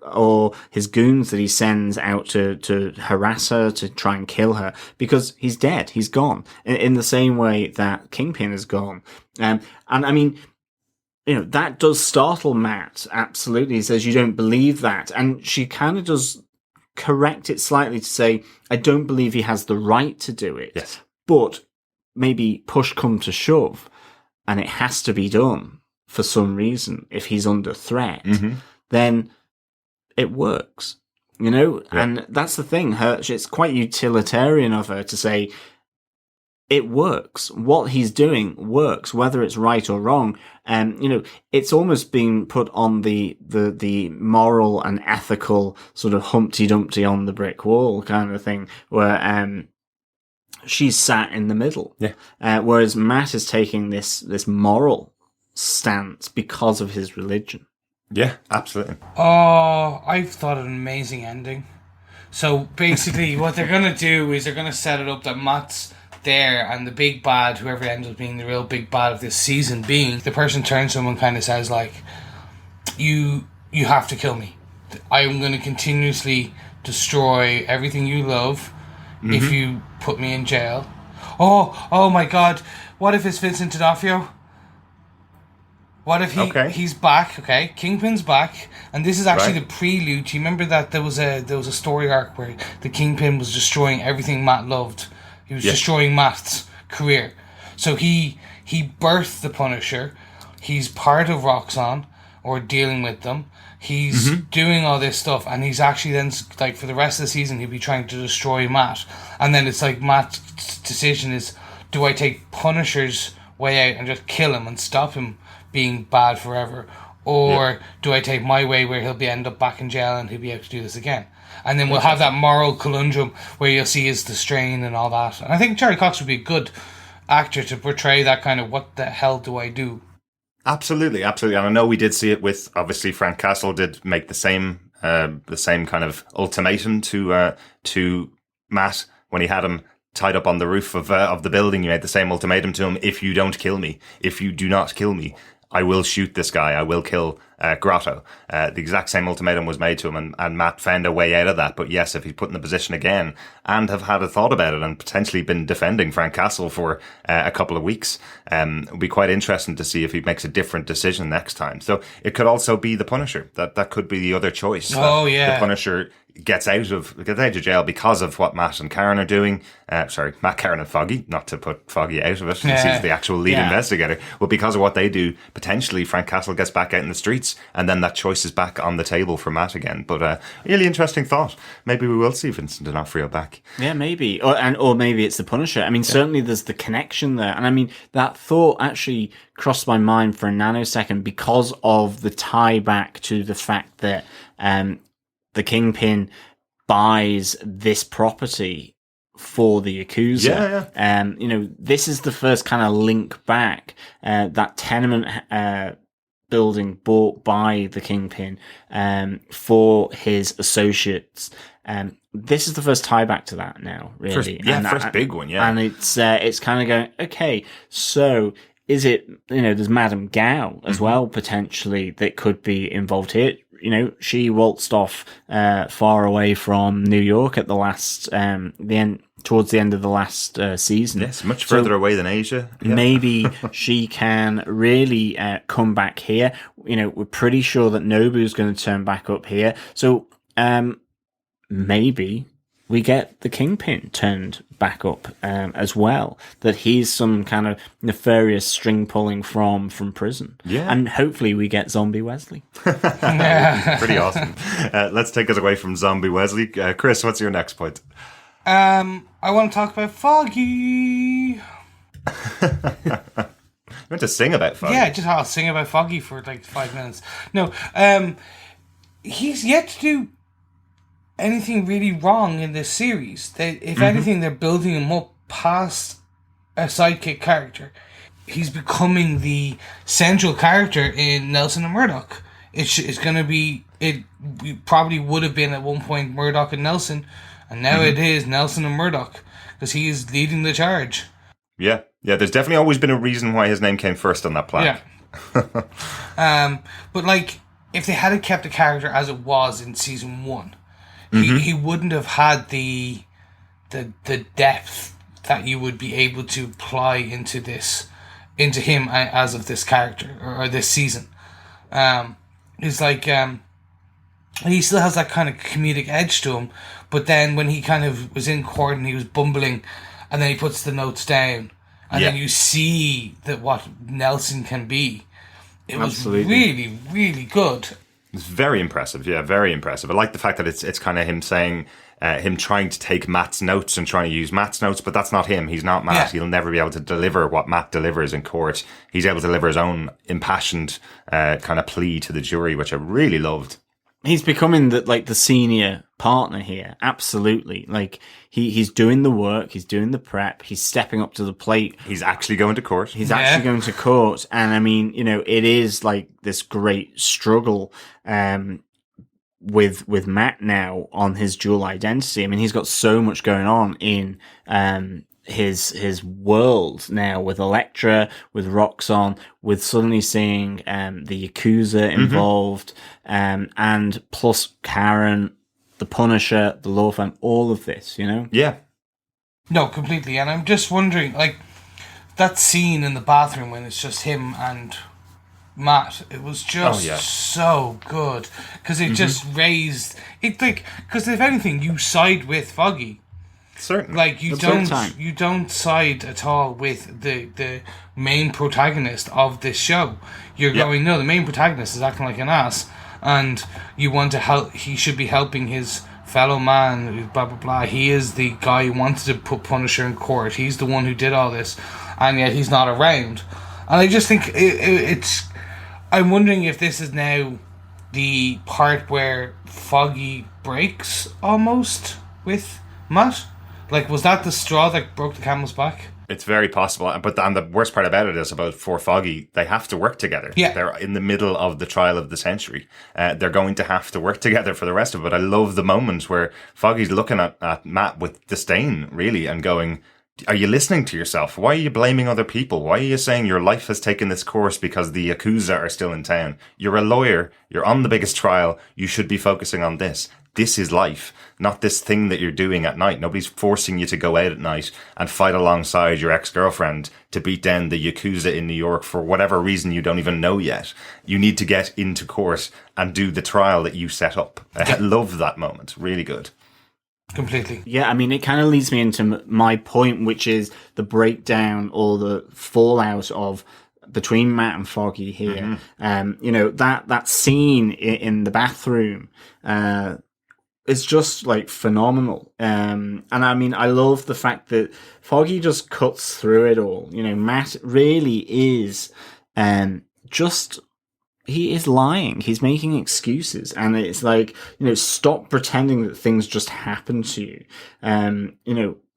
or his goons that he sends out to harass her, to try and kill her, because he's dead, he's gone, in the same way that Kingpin is gone. And I mean, that does startle Matt, absolutely. He says, you don't believe that. And she kind of does correct it slightly to say, I don't believe he has the right to do it. Yes. But maybe push come to shove, and it has to be done for some reason. If he's under threat, then it works, And that's the thing. It's quite utilitarian of her to say, it works. What he's doing works, whether it's right or wrong. And, it's almost been put on the moral and ethical sort of Humpty Dumpty on the brick wall kind of thing, where, she's sat in the middle. Yeah. Whereas Matt is taking this moral stance because of his religion. Yeah, absolutely. Oh, I've thought of an amazing ending. So basically, what they're going to do is they're going to set it up that Matt's there, and the big bad, whoever ends up being the real big bad of this season, being the person turns to him and kind of says like, you have to kill me. I am going to continuously destroy everything you love if you put me in jail. Oh my God, what if it's Vincent D'Onofrio? What if he's back? Okay, Kingpin's back, and this is actually the prelude. Do you remember that there was a story arc where the Kingpin was destroying everything Matt loved? He was destroying Matt's career. So he birthed the Punisher. He's part of Roxxon, or dealing with them. He's doing all this stuff, and he's actually then, like, for the rest of the season, he'll be trying to destroy Matt. And then it's like Matt's decision is, do I take Punisher's way out and just kill him and stop him being bad forever? Or do I take my way where he'll end up back in jail and he'll be able to do this again? And then we'll have that moral conundrum where you'll see his the strain and all that. And I think Charlie Cox would be a good actor to portray that kind of what the hell do I do? Absolutely. And I know we did see it with, obviously, Frank Castle did make the same kind of ultimatum to Matt when he had him tied up on the roof of the building. He made the same ultimatum to him: if you don't kill me, if you do not kill me, I will shoot this guy. I will kill Grotto. The exact same ultimatum was made to him, and Matt found a way out of that. But yes, if he's put in the position again and have had a thought about it and potentially been defending Frank Castle for a couple of weeks, it'll be quite interesting to see if he makes a different decision next time. So it could also be the Punisher. That could be the other choice. The Punisher gets out of jail because of what Matt and Karen are doing. Matt, Karen and Foggy, not to put Foggy out of it, since he's the actual lead investigator, but because of what they do, potentially Frank Castle gets back out in the streets, and then that choice is back on the table for Matt again. But really interesting thought. Maybe we will see Vincent D'Onofrio back. Yeah, maybe. Or maybe it's the Punisher. I mean, certainly there's the connection there. And I mean, that thought actually crossed my mind for a nanosecond because of the tie back to the fact that the Kingpin buys this property for the Yakuza. This is the first kind of link back, that tenement building bought by the Kingpin for his associates. This is the first tie back to that now, really. First big one, yeah. And it's kind of going, okay, so is it, there's Madame Gao as well, potentially, that could be involved here. She waltzed off far away from New York at the last towards the end of the last season. Yes, much further away than Asia. Yeah. Maybe she can really come back here. We're pretty sure that Nobu's going to turn back up here. So maybe we get the Kingpin turned back up as well. That he's some kind of nefarious string pulling from prison. Yeah. And hopefully we get Zombie Wesley. Pretty awesome. Let's take us away from Zombie Wesley. Chris, what's your next point? I want to talk about Foggy. You want to sing about Foggy? Yeah, I'll sing about Foggy for like 5 minutes. No, he's yet to do anything really wrong in this series. If anything, they're building him up past a sidekick character. He's becoming the central character in Nelson and Murdoch. It's going to be... It probably would have been at one point Murdoch and Nelson, and now it is Nelson and Murdoch, because he is leading the charge. Yeah, there's definitely always been a reason why his name came first on that plaque. Yeah. But like, if they had kept the character as it was in season 1, he wouldn't have had the depth that you would be able to apply into him as of this character or this season. It's like he still has that kind of comedic edge to him, but then when he kind of was in court and he was bumbling, and then he puts the notes down, and then you see that what Nelson can be. It was really, really good. It's very impressive. Yeah, very impressive. I like the fact that it's kind of him saying, him trying to take Matt's notes and trying to use Matt's notes, but that's not him. He's not Matt. Yeah. He'll never be able to deliver what Matt delivers in court. He's able to deliver his own impassioned kind of plea to the jury, which I really loved. He's becoming the senior partner here. Absolutely. Like he's doing the work. He's doing the prep. He's stepping up to the plate. He's actually going to court. He's actually going to court. And I mean, it is like this great struggle, with Matt now on his dual identity. I mean, he's got so much going on in, his world now, with Elektra, with Roxxon, with suddenly seeing the Yakuza involved, and plus Karen, the Punisher, the law firm, all of this, Yeah. No, completely. And I'm just wondering, like, that scene in the bathroom when it's just him and Matt, it was just so good, because it just raised it, like, because if anything, you side with Foggy. Certainly. Like, you don't side at all with the main protagonist of this show. You're going, no, the main protagonist is acting like an ass, and you want to help. He should be helping his fellow man, blah blah blah. He is the guy who wanted to put Punisher in court. He's the one who did all this, and yet he's not around. And I just think it's. I'm wondering if this is now the part where Foggy breaks almost with Matt. Like, was that the straw that broke the camel's back? It's very possible. And the worst part about it is, for Foggy, they have to work together. Yeah. They're in the middle of the trial of the century. They're going to have to work together for the rest of it. But I love the moments where Foggy's looking at Matt with disdain, really, and going, are you listening to yourself? Why are you blaming other people? Why are you saying your life has taken this course because the Yakuza are still in town? You're a lawyer. You're on the biggest trial. You should be focusing on this. This is life, not this thing that you're doing at night. Nobody's forcing you to go out at night and fight alongside your ex-girlfriend to beat down the Yakuza in New York for whatever reason you don't even know yet. You need to get into court and do the trial that you set up. I love that moment. Really good. Completely. Yeah, I mean, it kind of leads me into my point, which is the breakdown or the fallout of between Matt and Foggy here. That scene in the bathroom, it's just like phenomenal. And I mean, I love the fact that Foggy just cuts through it all. Matt really is he is lying. He's making excuses. And it's like, stop pretending that things just happen to you.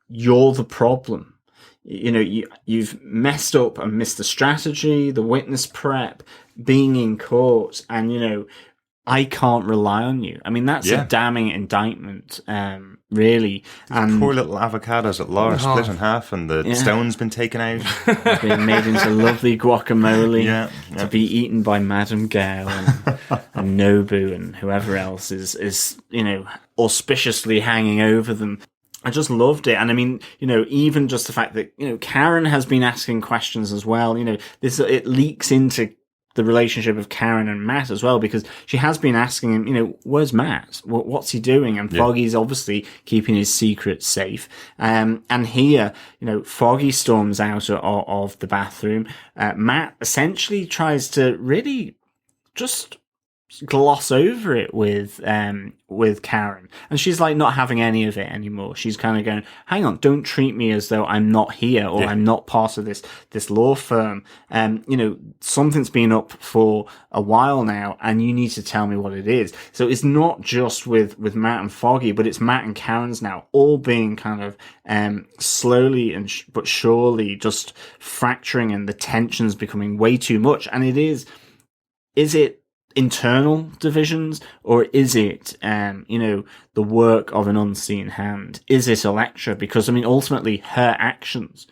You're the problem. You've messed up and missed the strategy, the witness prep, being in court, and, I can't rely on you. I mean, that's a damning indictment, really. And poor little avocados at law are split in half, and the stone's been taken out. Being made into lovely guacamole to be eaten by Madame Gao and Nobu and whoever else is auspiciously hanging over them. I just loved it. And I mean, even just the fact that, Karen has been asking questions as well. It leaks into the relationship of Karen and Matt as well, because she has been asking him, where's Matt? What's he doing? And Foggy's obviously keeping his secret safe. And here, Foggy storms out of the bathroom. Matt essentially tries to really just gloss over it with Karen, and she's like not having any of it anymore. She's kind of going, hang on, don't treat me as though I'm not here or I'm not part of this law firm. Something's been up for a while now, and you need to tell me what it is. So it's not just with Matt and Foggy, but it's Matt and Karen's now, all being kind of slowly but surely just fracturing, and the tensions becoming way too much. And is it internal divisions, or is it the work of an unseen hand? Is it Elektra? Because I mean, ultimately her actions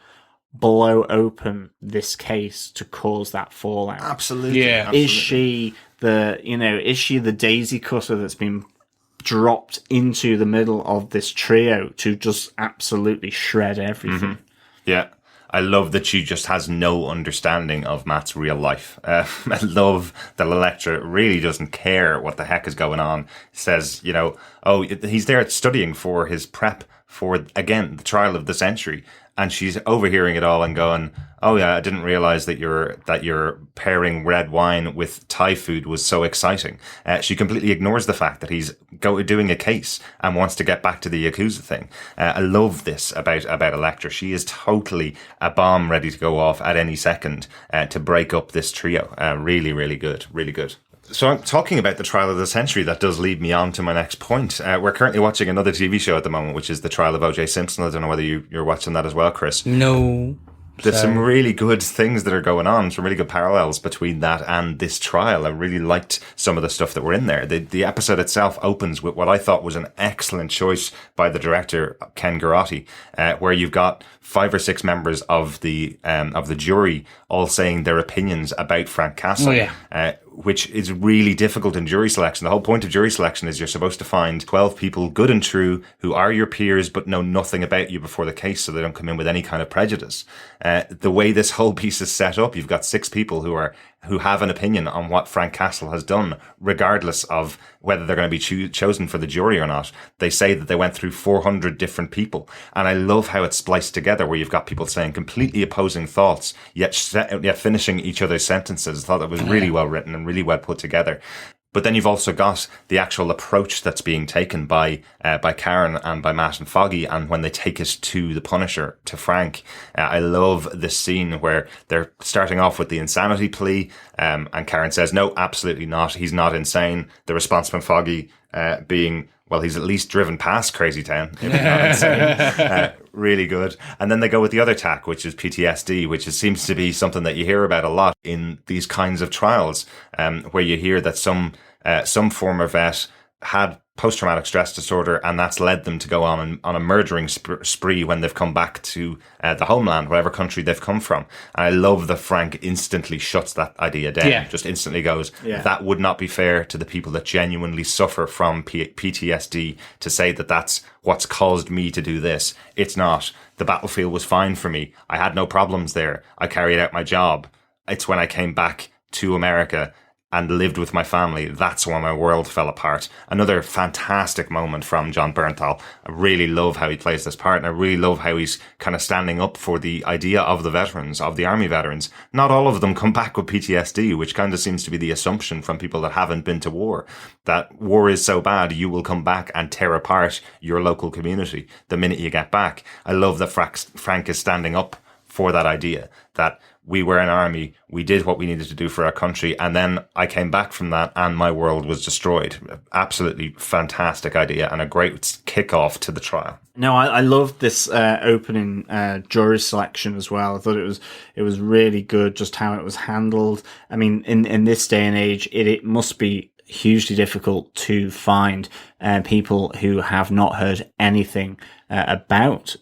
blow open this case to cause that fallout. Absolutely. Is she the daisy cutter that's been dropped into the middle of this trio to just absolutely shred everything? Yeah. I love that she just has no understanding of Matt's real life. I love that Elektra really doesn't care what the heck is going on. Says, he's there studying for his prep for, again, the trial of the century. And she's overhearing it all and going, "Oh yeah, I didn't realize that you're pairing red wine with Thai food was so exciting." She completely ignores the fact that he's doing a case and wants to get back to the Yakuza thing. I love this about Elektra. She is totally a bomb ready to go off at any second to break up this trio. Really, really good. Really good. So I'm talking about the trial of the century. That does lead me on to my next point. We're currently watching another TV show at the moment, which is the trial of O.J. Simpson. I don't know whether you're watching that as well, Chris. No. There's some really good things that are going on, some really good parallels between that and this trial. I really liked some of the stuff that were in there. The episode itself opens with what I thought was an excellent choice by the director, Ken Garotti, where you've got 5 or 6 members of the jury all saying their opinions about Frank Castle. Oh, yeah. Which is really difficult in jury selection. The whole point of jury selection is you're supposed to find 12 people, good and true, who are your peers but know nothing about you before the case, so they don't come in with any kind of prejudice. The way this whole piece is set up, you've got 6 people who have an opinion on what Frank Castle has done, regardless of whether they're going to be chosen for the jury or not. They say that they went through 400 different people. And I love how it's spliced together, where you've got people saying completely opposing thoughts, yet finishing each other's sentences. I thought that was really well written and really well put together. But then you've also got the actual approach that's being taken by Karen and by Matt and Foggy, and when they take it to the Punisher, to Frank. I love this scene where they're starting off with the insanity plea, and Karen says, "No, absolutely not. He's not insane." The response from Foggy being, "Well, he's at least driven past Crazy Town, if he's not insane." Really good. And then they go with the other tack, which is PTSD, which seems to be something that you hear about a lot in these kinds of trials, where you hear that some former vet had post-traumatic stress disorder, and that's led them to go on a murdering spree when they've come back to the homeland, whatever country they've come from. And I love that Frank instantly shuts that idea down. Yeah. Just instantly goes, that would not be fair to the people that genuinely suffer from PTSD to say that that's what's caused me to do this. It's not. The battlefield was fine for me. I had no problems there. I carried out my job. It's when I came back to America and lived with my family, that's when my world fell apart. Another fantastic moment from John Bernthal. I really love how he plays this part, and I really love how he's kind of standing up for the idea of the veterans, of the army veterans. Not all of them come back with PTSD, which kind of seems to be the assumption from people that haven't been to war. That war is so bad, you will come back and tear apart your local community the minute you get back. I love that Frank is standing up for that idea, that we were an army, we did what we needed to do for our country, and then I came back from that and my world was destroyed. Absolutely fantastic idea and a great kick-off to the trial. No, I loved this opening jury selection as well. I thought it was really good, just how it was handled. I mean, in this day and age, it must be hugely difficult to find people who have not heard anything about,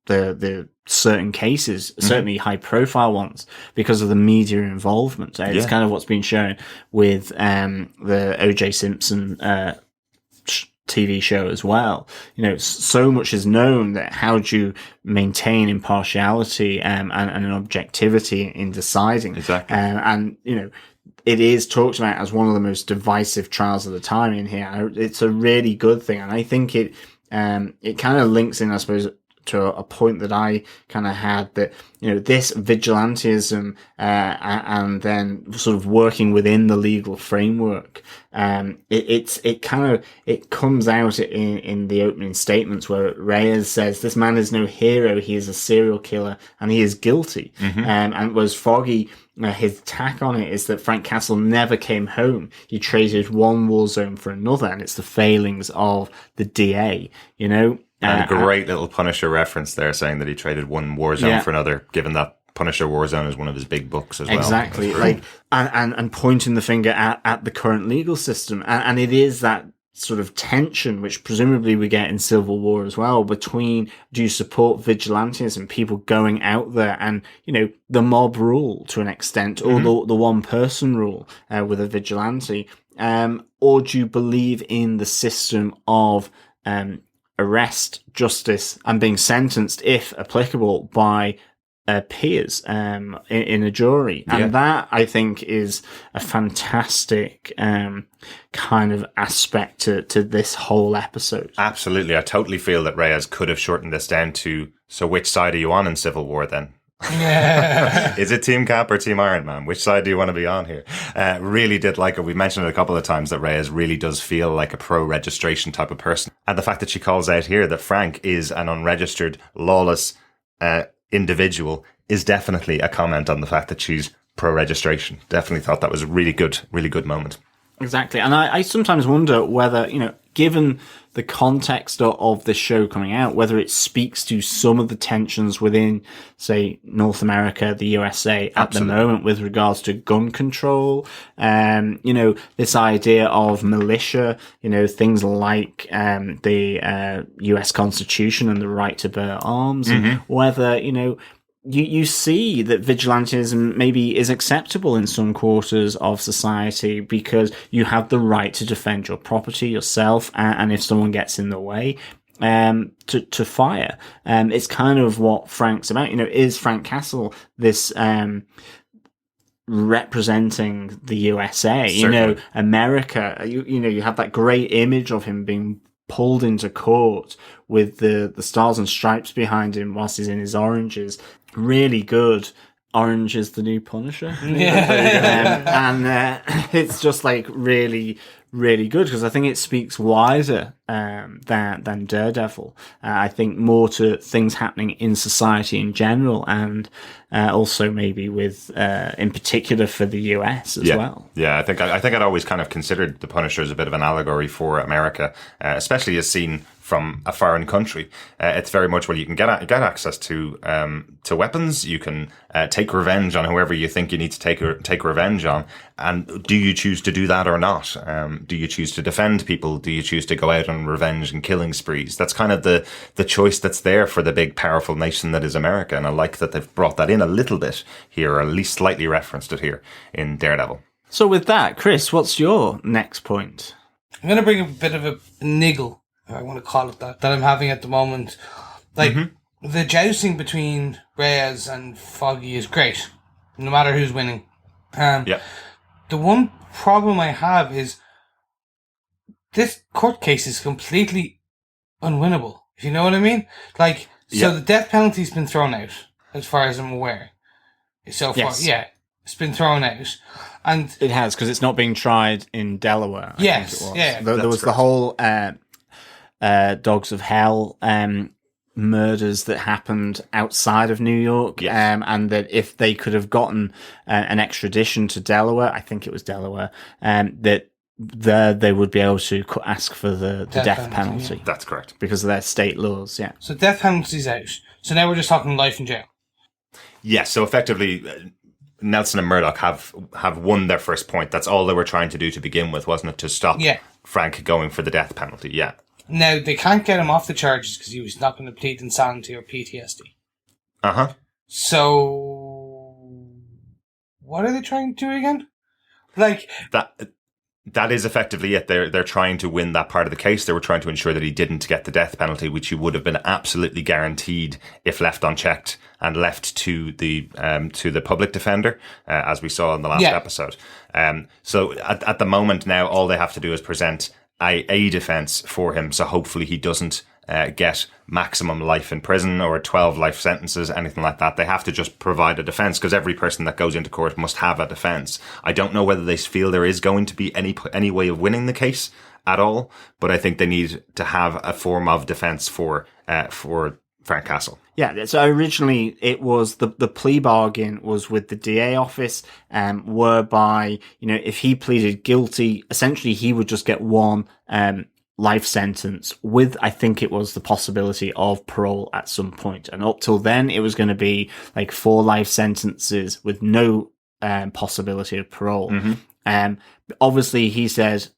the certain cases, certainly high profile ones, because of the media involvement. It's kind of what's been shown with the O.J. Simpson TV show as well. So much is known that how do you maintain impartiality and an objectivity in deciding. Exactly. It is talked about as one of the most divisive trials of the time in here. It's a really good thing, and I think it kind of links in, I suppose, to a point that I kind of had, that this vigilantism and then sort of working within the legal framework, it comes out in the opening statements where Reyes says this man is no hero, he is a serial killer and he is guilty. And was Foggy, his tack on it is that Frank Castle never came home. He traded one war zone for another, and it's the failings of the DA, And a great little Punisher reference there, saying that he traded one war zone for another, given that Punisher Warzone is one of his big books as well. Exactly. And pointing the finger at the current legal system. And it is that sort of tension, which presumably we get in Civil War as well, between do you support vigilantism, people going out there and, the mob rule to an extent, or the one person rule with a vigilante, or do you believe in the system of arrest, justice, and being sentenced, if applicable, by peers in a jury, and that I think is a fantastic kind of aspect to this whole episode. Absolutely, I totally feel that Reyes could have shortened this down to, so which side are you on in Civil War then? Yeah. Is it Team Cap or Team Iron Man? Which side do you want to be on here? Really did like it. We mentioned it a couple of times that Reyes really does feel like a pro-registration type of person, and the fact that she calls out here that Frank is an unregistered, lawless individual is definitely a comment on the fact that she's pro-registration. Definitely thought that was a really good moment. Exactly. And I sometimes wonder whether, given the context of this show coming out, whether it speaks to some of the tensions within, say, North America, the USA at the moment with regards to gun control, this idea of militia, things like the US Constitution and the right to bear arms, and whether, you see that vigilantism maybe is acceptable in some quarters of society because you have the right to defend your property yourself, and if someone gets in the way, to fire. It's kind of what Frank's about. Is Frank Castle this representing the USA? Certainly. America. You have that great image of him being pulled into court with the stars and stripes behind him whilst he's in his oranges. Really good. Orange is the new Punisher. And it's just like really, really good because I think it speaks wider than Daredevil. I think more to things happening in society in general, and also maybe with in particular for the US as well. Yeah, I think I'd always kind of considered the Punisher as a bit of an allegory for America, especially as seen from a foreign country. It's very much, well, you can get access to weapons. You can take revenge on whoever you think you need to take revenge on. And do you choose to do that or not? Do you choose to defend people? Do you choose to go out on revenge and killing sprees? That's kind of the choice that's there for the big, powerful nation that is America. And I like that they've brought that in a little bit here, or at least slightly referenced it here in Daredevil. So with that, Chris, what's your next point? I'm going to bring a bit of a niggle, if I want to call it that I'm having at the moment. Like, the jousting between Reyes and Foggy is great, no matter who's winning. The one problem I have is this court case is completely unwinnable, if you know what I mean. Like, so the death penalty's been thrown out, as far as I'm aware. So far, it's been thrown out. And it has, because it's not being tried in Delaware. I think it was. There was the whole Dogs of Hell murders that happened outside of New York, and that if they could have gotten an extradition to Delaware, I think it was Delaware, that they would be able to ask for the death penalty. Yeah. That's correct. Because of their state laws, So death penalty's out. So now we're just talking life in jail. Yes, so effectively, Nelson and Murdoch have won their first point. That's all they were trying to do to begin with, wasn't it? To stop Frank going for the death penalty, Now, they can't get him off the charges because he was not going to plead insanity or PTSD. So, what are they trying to do again? Like, that is effectively it. They're trying to win that part of the case. They were trying to ensure that he didn't get the death penalty, which he would have been absolutely guaranteed if left unchecked and left to the public defender, as we saw in the last episode. So at the moment now, all they have to do is present a defense for him. So hopefully he doesn't get maximum life in prison or 12 life sentences, anything like that. They have to just provide a defense, because every person that goes into court must have a defense. I don't know whether they feel there is going to be any way of winning the case at all, but I think they need to have a form of defense for Frank Castle. Yeah, so originally it was the plea bargain was with the DA office, whereby, if he pleaded guilty, essentially he would just get one life sentence with, I think it was the possibility of parole at some point. And up till then, it was going to be like 4 life sentences with no possibility of parole. Obviously, he said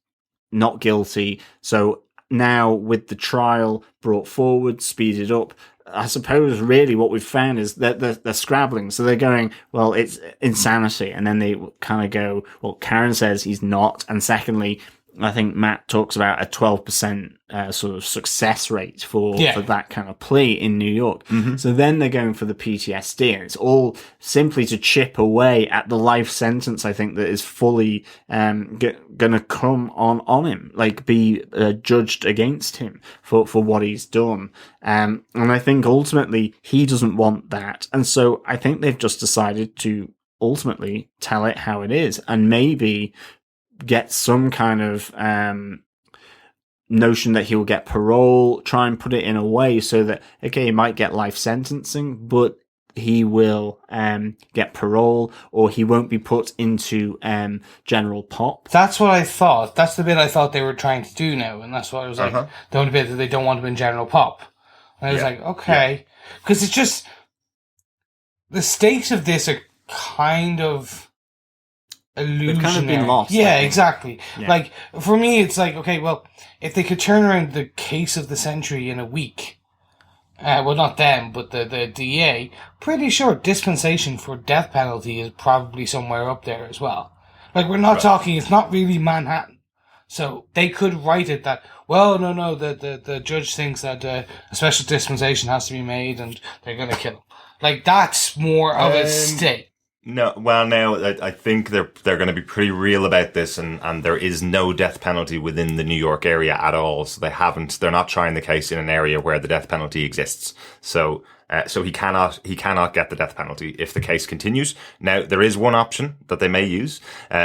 not guilty. So now with the trial brought forward, speeded up, I suppose really what we've found is that they're scrabbling. So they're going, well, it's insanity. And then they kind of go, well, Karen says he's not. And secondly, I think Matt talks about a 12% sort of success rate for that kind of plea in New York. Mm-hmm. So then they're going for the PTSD, and it's all simply to chip away at the life sentence, I think, that is fully going to come on him, like be judged against him for what he's done. And I think ultimately he doesn't want that. And so I think they've just decided to ultimately tell it how it is, and maybe get some kind of notion that he'll get parole, try and put it in a way so that, okay, he might get life sentencing, but he will get parole, or he won't be put into general pop. That's what I thought. That's the bit I thought they were trying to do now, and that's what I was like, the only bit that they don't want him in general pop. And I was like, okay. Because it's just, the stakes of this are kind of illusionary. They've kind of been lost. Yeah, exactly. Yeah. Like, for me, it's like, okay, well, if they could turn around the case of the century in a week, well, not them, but the DA, pretty sure dispensation for death penalty is probably somewhere up there as well. Like, we're not talking, it's not really Manhattan. So they could write it that, well, no, the judge thinks that a special dispensation has to be made and they're going to kill him. Like, that's more of a stake. No, well, now I think they're going to be pretty real about this, and there is no death penalty within the New York area at all. So they're not trying the case in an area where the death penalty exists. So he cannot get the death penalty if the case continues. Now, there is one option that they may use,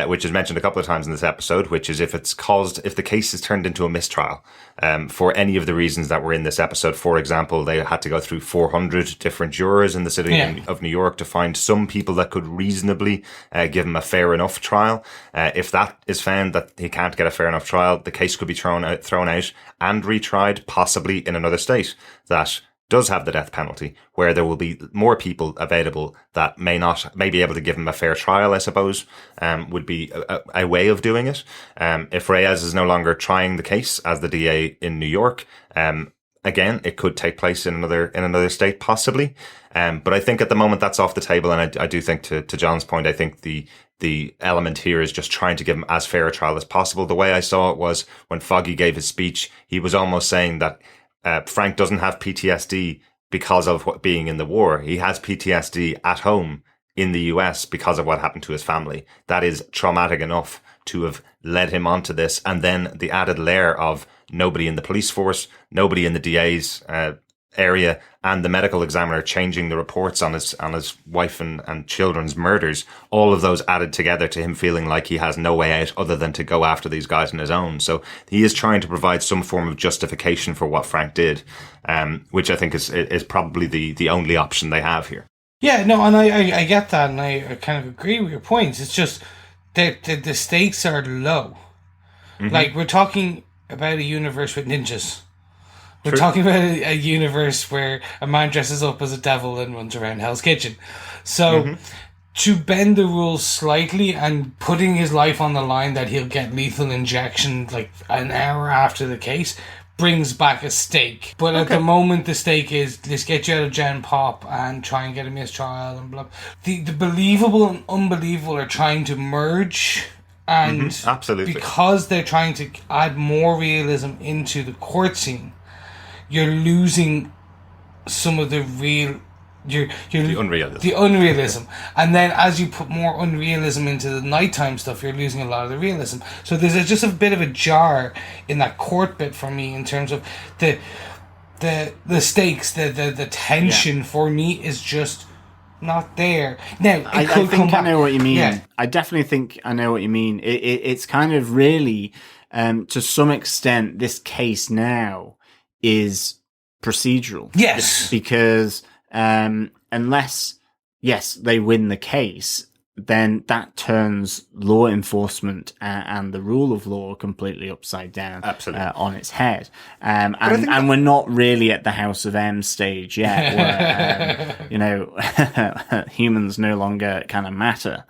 which is mentioned a couple of times in this episode, which is if the case is turned into a mistrial, for any of the reasons that were in this episode. For example, they had to go through 400 different jurors in the city of New York to find some people that could reasonably give him a fair enough trial. If that is found that he can't get a fair enough trial, the case could be thrown out and retried, possibly in another state that does have the death penalty, where there will be more people available that may be able to give him a fair trial, I suppose, would be a way of doing it. If Reyes is no longer trying the case as the DA in New York, again, it could take place in another state, possibly. But I think at the moment that's off the table, and I do think, to John's point, I think the element here is just trying to give him as fair a trial as possible. The way I saw it was when Foggy gave his speech, he was almost saying that Frank doesn't have PTSD because of being in the war. He has PTSD at home in the US because of what happened to his family. That is traumatic enough to have led him onto this. And then the added layer of nobody in the police force, nobody in the DA's area, and the medical examiner changing the reports on his wife and children's murders, all of those added together to him feeling like he has no way out other than to go after these guys on his own. So he is trying to provide some form of justification for what Frank did, which I think is probably the only option they have here. Yeah, no, and I get that, and I kind of agree with your points. It's just the stakes are low. Mm-hmm. Like, we're talking about a universe with ninjas. We're talking about a universe where a man dresses up as a devil and runs around Hell's Kitchen. So, to bend the rules slightly and putting his life on the line that he'll get lethal injection like an hour after the case brings back a stake. But at the moment, the stake is, let's get you out of Gen Pop and try and get a mistrial and blah. The believable and unbelievable are trying to merge. And absolutely, because they're trying to add more realism into the court scene, you're losing some of the real, the unrealism. And then as you put more unrealism into the nighttime stuff, you're losing a lot of the realism. So there's just a bit of a jar in that court bit for me in terms of the stakes, the tension for me is just not there. Now, I think I know what you mean. Yeah. I definitely think I know what you mean. It's kind of really, to some extent, this case now is procedural. Yes. Because unless, yes, they win the case, then that turns law enforcement and the rule of law completely upside down. Absolutely. On its head. And we're not really at the House of M stage yet, where, humans no longer kind of matter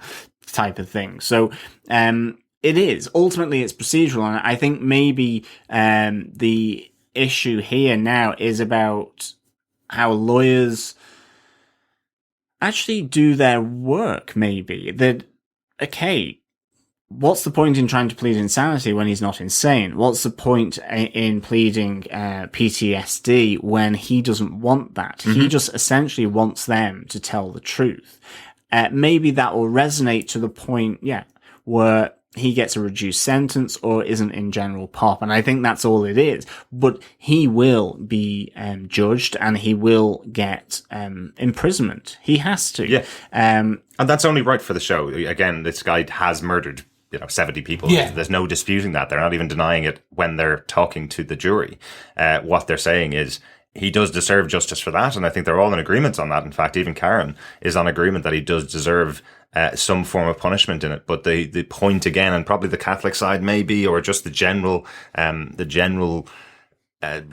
type of thing. So, it is. Ultimately, it's procedural. And I think maybe the issue here now is about how lawyers actually do their work. Maybe that, okay, what's the point in trying to plead insanity when he's not insane? What's the point in pleading PTSD when he doesn't want that? Mm-hmm. He just essentially wants them to tell the truth. Maybe that will resonate to the point, where he gets a reduced sentence or isn't in general pop. And I think that's all it is. But he will be judged and he will get imprisonment. He has to. Yeah. And that's only right for the show. Again, this guy has murdered 70 people. Yeah. There's no disputing that. They're not even denying it when they're talking to the jury. What they're saying is he does deserve justice for that. And I think they're all in agreement on that. In fact, even Karen is on agreement that he does deserve some form of punishment in it. But the point again, and probably the Catholic side maybe, or just the general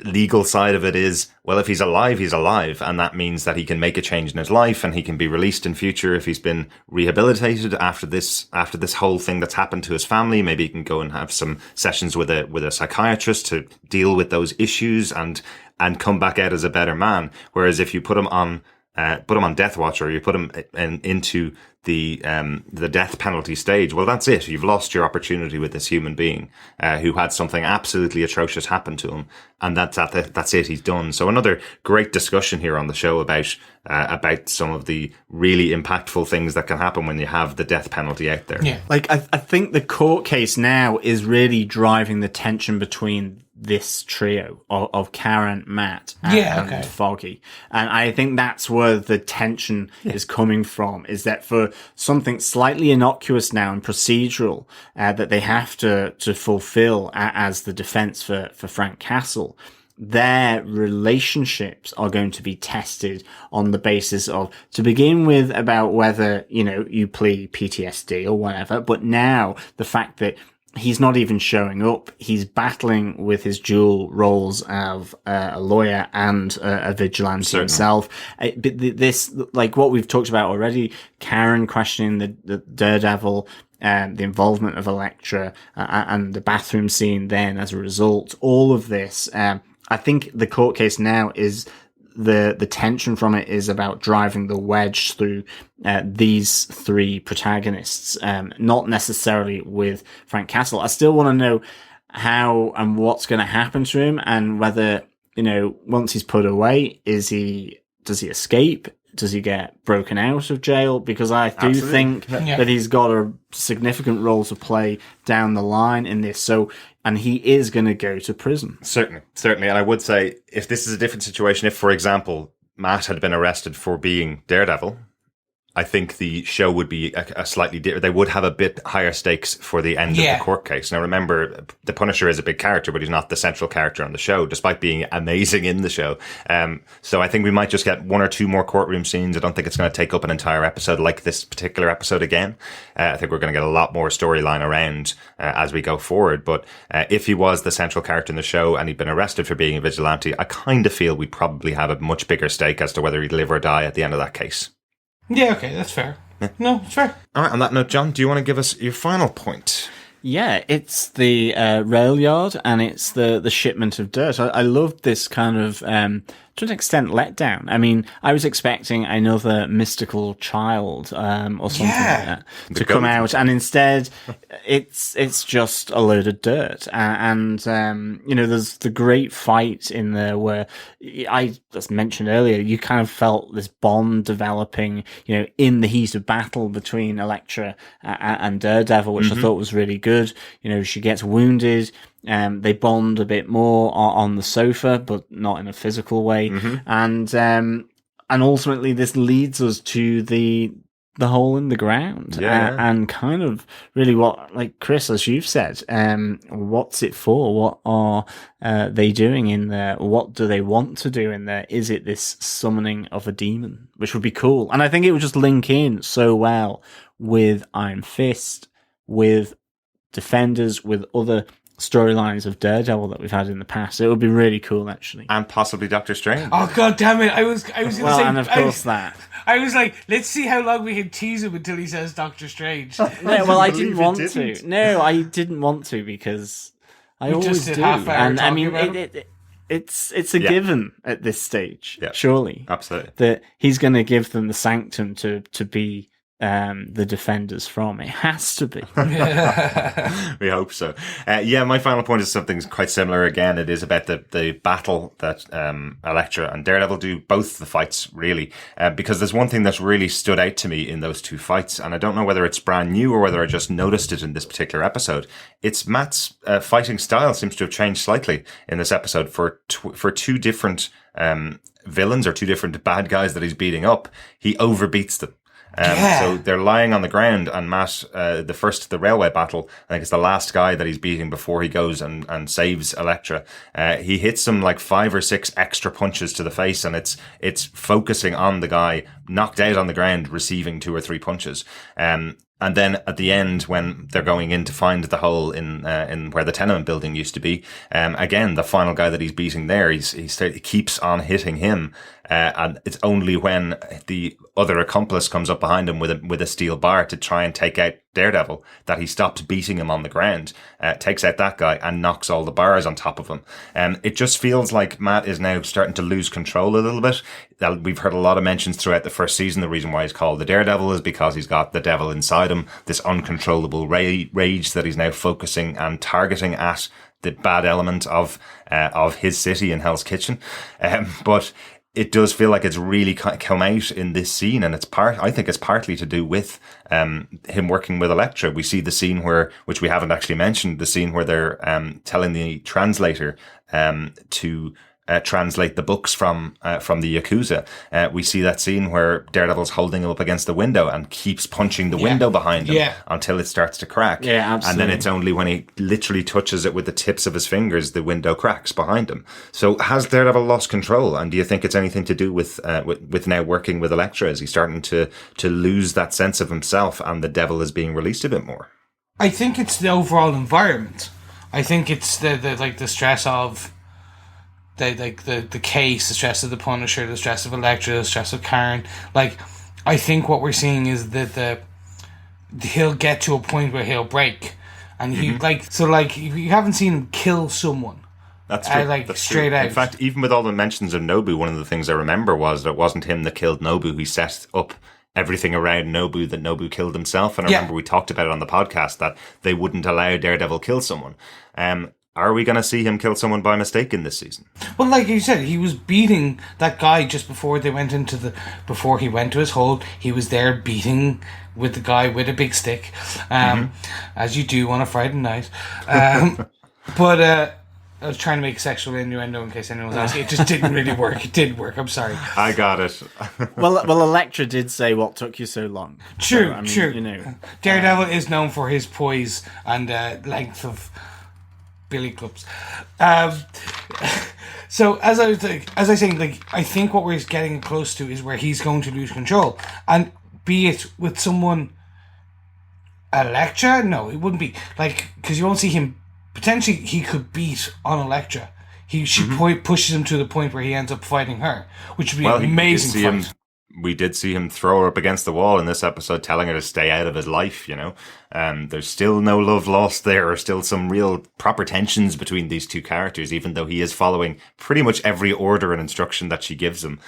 legal side of it is, well, if he's alive, he's alive. And that means that he can make a change in his life and he can be released in future if he's been rehabilitated after this whole thing that's happened to his family. Maybe he can go and have some sessions with a psychiatrist to deal with those issues and come back out as a better man. Whereas if you put him on death watch, or you put him into the death penalty stage, well, that's it. You've lost your opportunity with this human being who had something absolutely atrocious happen to him, and that's it. He's done. So another great discussion here on the show about some of the really impactful things that can happen when you have the death penalty out there. Yeah, like I think the court case now is really driving the tension between this trio of Karen, Matt, and Foggy. And I think that's where the tension is coming from, is that for something slightly innocuous now and procedural that they have to fulfill as the defense for Frank Castle, their relationships are going to be tested on the basis of, to begin with, about whether, you plead PTSD or whatever, but now the fact that he's not even showing up. He's battling with his dual roles of a lawyer and a vigilante himself. This, like what we've talked about already, Karen questioning the Daredevil, the involvement of Elektra, and the bathroom scene then as a result, all of this, I think the court case now is the tension from it is about driving the wedge through these three protagonists, not necessarily with Frank Castle. I still want to know how and what's going to happen to him, and whether, once he's put away, does he escape? Does he get broken out of jail? Because I do think that he's got a significant role to play down the line in this. So, and he is going to go to prison. Certainly. And I would say, if this is a different situation, if, for example, Matt had been arrested for being Daredevil, I think the show would be a slightly different. They would have a bit higher stakes for the end of the court case. Now, remember, the Punisher is a big character, but he's not the central character on the show, despite being amazing in the show. So I think we might just get one or two more courtroom scenes. I don't think it's going to take up an entire episode like this particular episode again. I think we're going to get a lot more storyline around as we go forward. But if he was the central character in the show and he'd been arrested for being a vigilante, I kind of feel we probably have a much bigger stake as to whether he'd live or die at the end of that case. Yeah, okay, that's fair. Yeah. No, it's fair. All right, on that note, John, do you want to give us your final point? Yeah, it's the rail yard, and it's the shipment of dirt. I loved this kind of, to an extent, letdown. I mean, I was expecting another mystical child or something like that to come out, and instead it's just a load of dirt. And there's the great fight in there where, I just mentioned earlier, you kind of felt this bond developing, in the heat of battle between Elektra and Daredevil, which I thought was really good. She gets wounded. They bond a bit more on the sofa, but not in a physical way. And ultimately this leads us to the hole in the ground. And kind of really what, like Chris, as you've said, what's it for? What are they doing in there? What do they want to do in there? Is it this summoning of a demon? Which would be cool. And I think it would just link in so well with Iron Fist, with Defenders, with other storylines of Daredevil that we've had in the past. It would be really cool, actually. And possibly Doctor Strange. Oh, god damn it. I was going to say... and of course that. I was like, let's see how long we can tease him until he says Doctor Strange. I didn't want to. No, I didn't want to, because I always do. And I mean, it's a given at this stage, surely. Absolutely. That he's going to give them the sanctum to be the Defenders from. It has to be. We hope so. My final point is something quite similar. Again, it is about the battle that Elektra and Daredevil do, both the fights, really. Because there's one thing that's really stood out to me in those two fights, and I don't know whether it's brand new or whether I just noticed it in this particular episode. It's Matt's fighting style seems to have changed slightly in this episode for two different villains, or two different bad guys that he's beating up. He overbeats them. So they're lying on the ground, and Matt, the railway battle, I think it's the last guy that he's beating before he goes and saves Elektra. He hits him like 5 or 6 extra punches to the face, and it's focusing on the guy knocked out on the ground, receiving 2 or 3 punches. And then at the end, when they're going in to find the hole in where the tenement building used to be, again, the final guy that he's beating there, he keeps on hitting him. And it's only when the other accomplice comes up behind him with a steel bar to try and take out Daredevil that he stops beating him on the ground, takes out that guy and knocks all the bars on top of him. It just feels like Matt is now starting to lose control a little bit. We've heard a lot of mentions throughout the first season. The reason why he's called the Daredevil is because he's got the devil inside him, this uncontrollable rage that he's now focusing and targeting at the bad element of his city in Hell's Kitchen. But it does feel like it's really come out in this scene, and I think it's partly to do with him working with Elektra. We see the scene which we haven't actually mentioned, the scene where they're telling the translator to translate the books from the Yakuza. We see that scene where Daredevil's holding him up against the window and keeps punching the window behind him until it starts to crack. Yeah, absolutely. And then it's only when he literally touches it with the tips of his fingers, the window cracks behind him. So has Daredevil lost control? And do you think it's anything to do with now working with Elektra? Is he starting to lose that sense of himself, and the devil is being released a bit more? I think it's the overall environment. I think it's the stress of the case, the stress of the Punisher, the stress of Elektra, the stress of Karen. Like, I think what we're seeing is that he'll get to a point where he'll break, and he you haven't seen him kill someone. That's true. That's straight out. In fact, even with all the mentions of Nobu, one of the things I remember was that it wasn't him that killed Nobu. He set up everything around Nobu, that Nobu killed himself. And I remember we talked about it on the podcast that they wouldn't allow Daredevil kill someone. Are we going to see him kill someone by mistake in this season? Well, like you said, he was beating that guy just before they went before he went to his hole. He was there beating with the guy with a big stick, as you do on a Friday night. But I was trying to make sexual innuendo in case anyone was asking. It just didn't really work. It didn't work. I'm sorry. I got it. well, Elektra did say, "What took you so long?" True, so, true. You know, Daredevil is known for his poise and length of billy clubs. So as I was saying, I think what we're getting close to is where he's going to lose control, and be it with someone. Elektra? No, it wouldn't be because you won't see him. Potentially, he could beat on Elektra. She pushes him to the point where he ends up fighting her, which would be an amazing fight. We did see him throw her up against the wall in this episode, telling her to stay out of his life, you know. There's still no love lost there, or still some real proper tensions between these two characters, even though he is following pretty much every order and instruction that she gives him.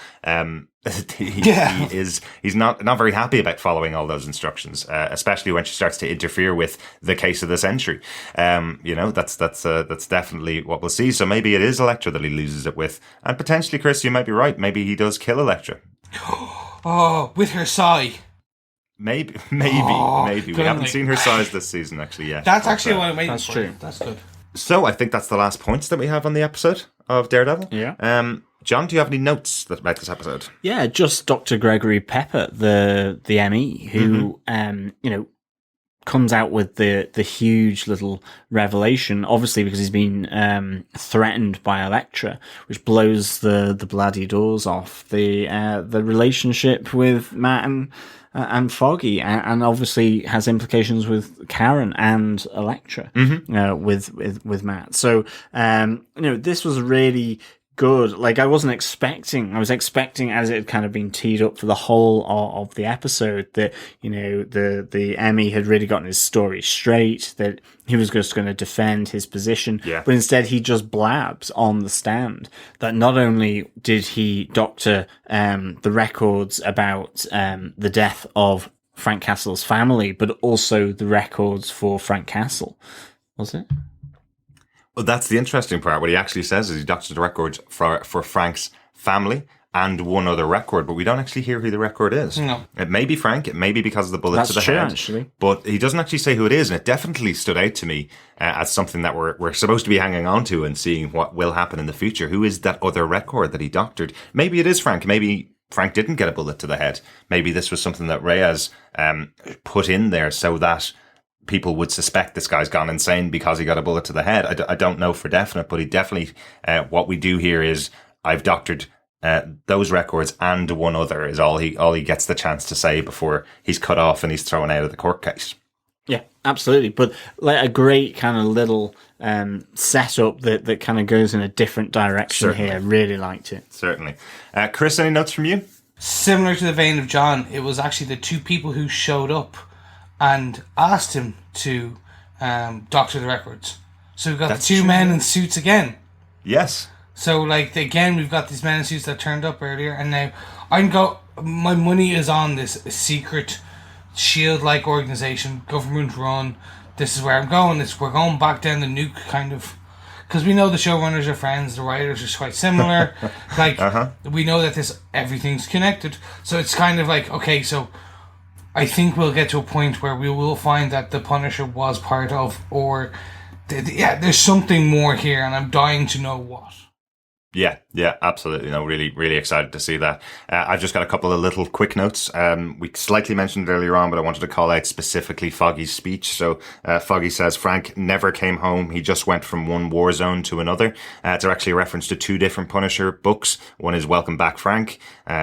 He's not very happy about following all those instructions, especially when she starts to interfere with the case of the century. That's definitely what we'll see. So maybe it is Elektra that he loses it with, and potentially, Chris, you might be right. Maybe he does kill Elektra. Oh, with her sigh. Maybe. We haven't seen her size this season, actually, yet. That's actually what I'm waiting that's for. True. That's good. So I think that's the last points that we have on the episode of Daredevil. Yeah. John, do you have any notes about this episode? Yeah, just Dr. Gregory Pepper, the ME, who comes out with the huge little revelation, obviously because he's been threatened by Elektra, which blows the bloody doors off the relationship with Matt and Foggy, and obviously has implications with Karen and Elektra with Matt. So this was really good. Like, I was expecting, as it had kind of been teed up for the whole of the episode, that, the Emmy had really gotten his story straight, that he was just going to defend his position. Yeah. But instead he just blabs on the stand that not only did he doctor the records about the death of Frank Castle's family, but also the records for Frank Castle, was it? Well, that's the interesting part. What he actually says is he doctored the records for Frank's family and one other record, but we don't actually hear who the record is. No. It may be Frank, it may be because of the bullet That's to the true, head, actually. but he doesn't actually say who it is, and it definitely stood out to me as something that we're supposed to be hanging on to and seeing what will happen in the future. Who is that other record that he doctored? Maybe it is Frank. Maybe Frank didn't get a bullet to the head. Maybe this was something that Reyes put in there so that people would suspect this guy's gone insane because he got a bullet to the head. I don't know for definite, but he definitely, what we do here is I've doctored those records and one other is all he gets the chance to say before he's cut off and he's thrown out of the court case. Yeah, absolutely. But like a great kind of little setup that kind of goes in a different direction. Certainly. Here. Really liked it. Certainly. Chris, any notes from you? Similar to the vein of John, it was actually the two people who showed up and asked him to doctor the records. So we've got the two men in suits again. Yes. So, like, again, we've got these men in suits that turned up earlier, and now my money is on this secret shield-like organization, government-run. This is where I'm going. We're going back down the nuke, kind of, because we know the showrunners are friends, the writers are quite similar. Like, we know that everything's connected. So it's kind of like, okay, so I think we'll get to a point where we will find that the Punisher was part of, or there's something more here, and I'm dying to know what. Yeah, absolutely. No, really, really excited to see that. I've just got a couple of little quick notes. We slightly mentioned it earlier on, but I wanted to call out specifically Foggy's speech. So Foggy says Frank never came home. He just went from one war zone to another. It's actually a reference to two different Punisher books. One is Welcome Back, Frank,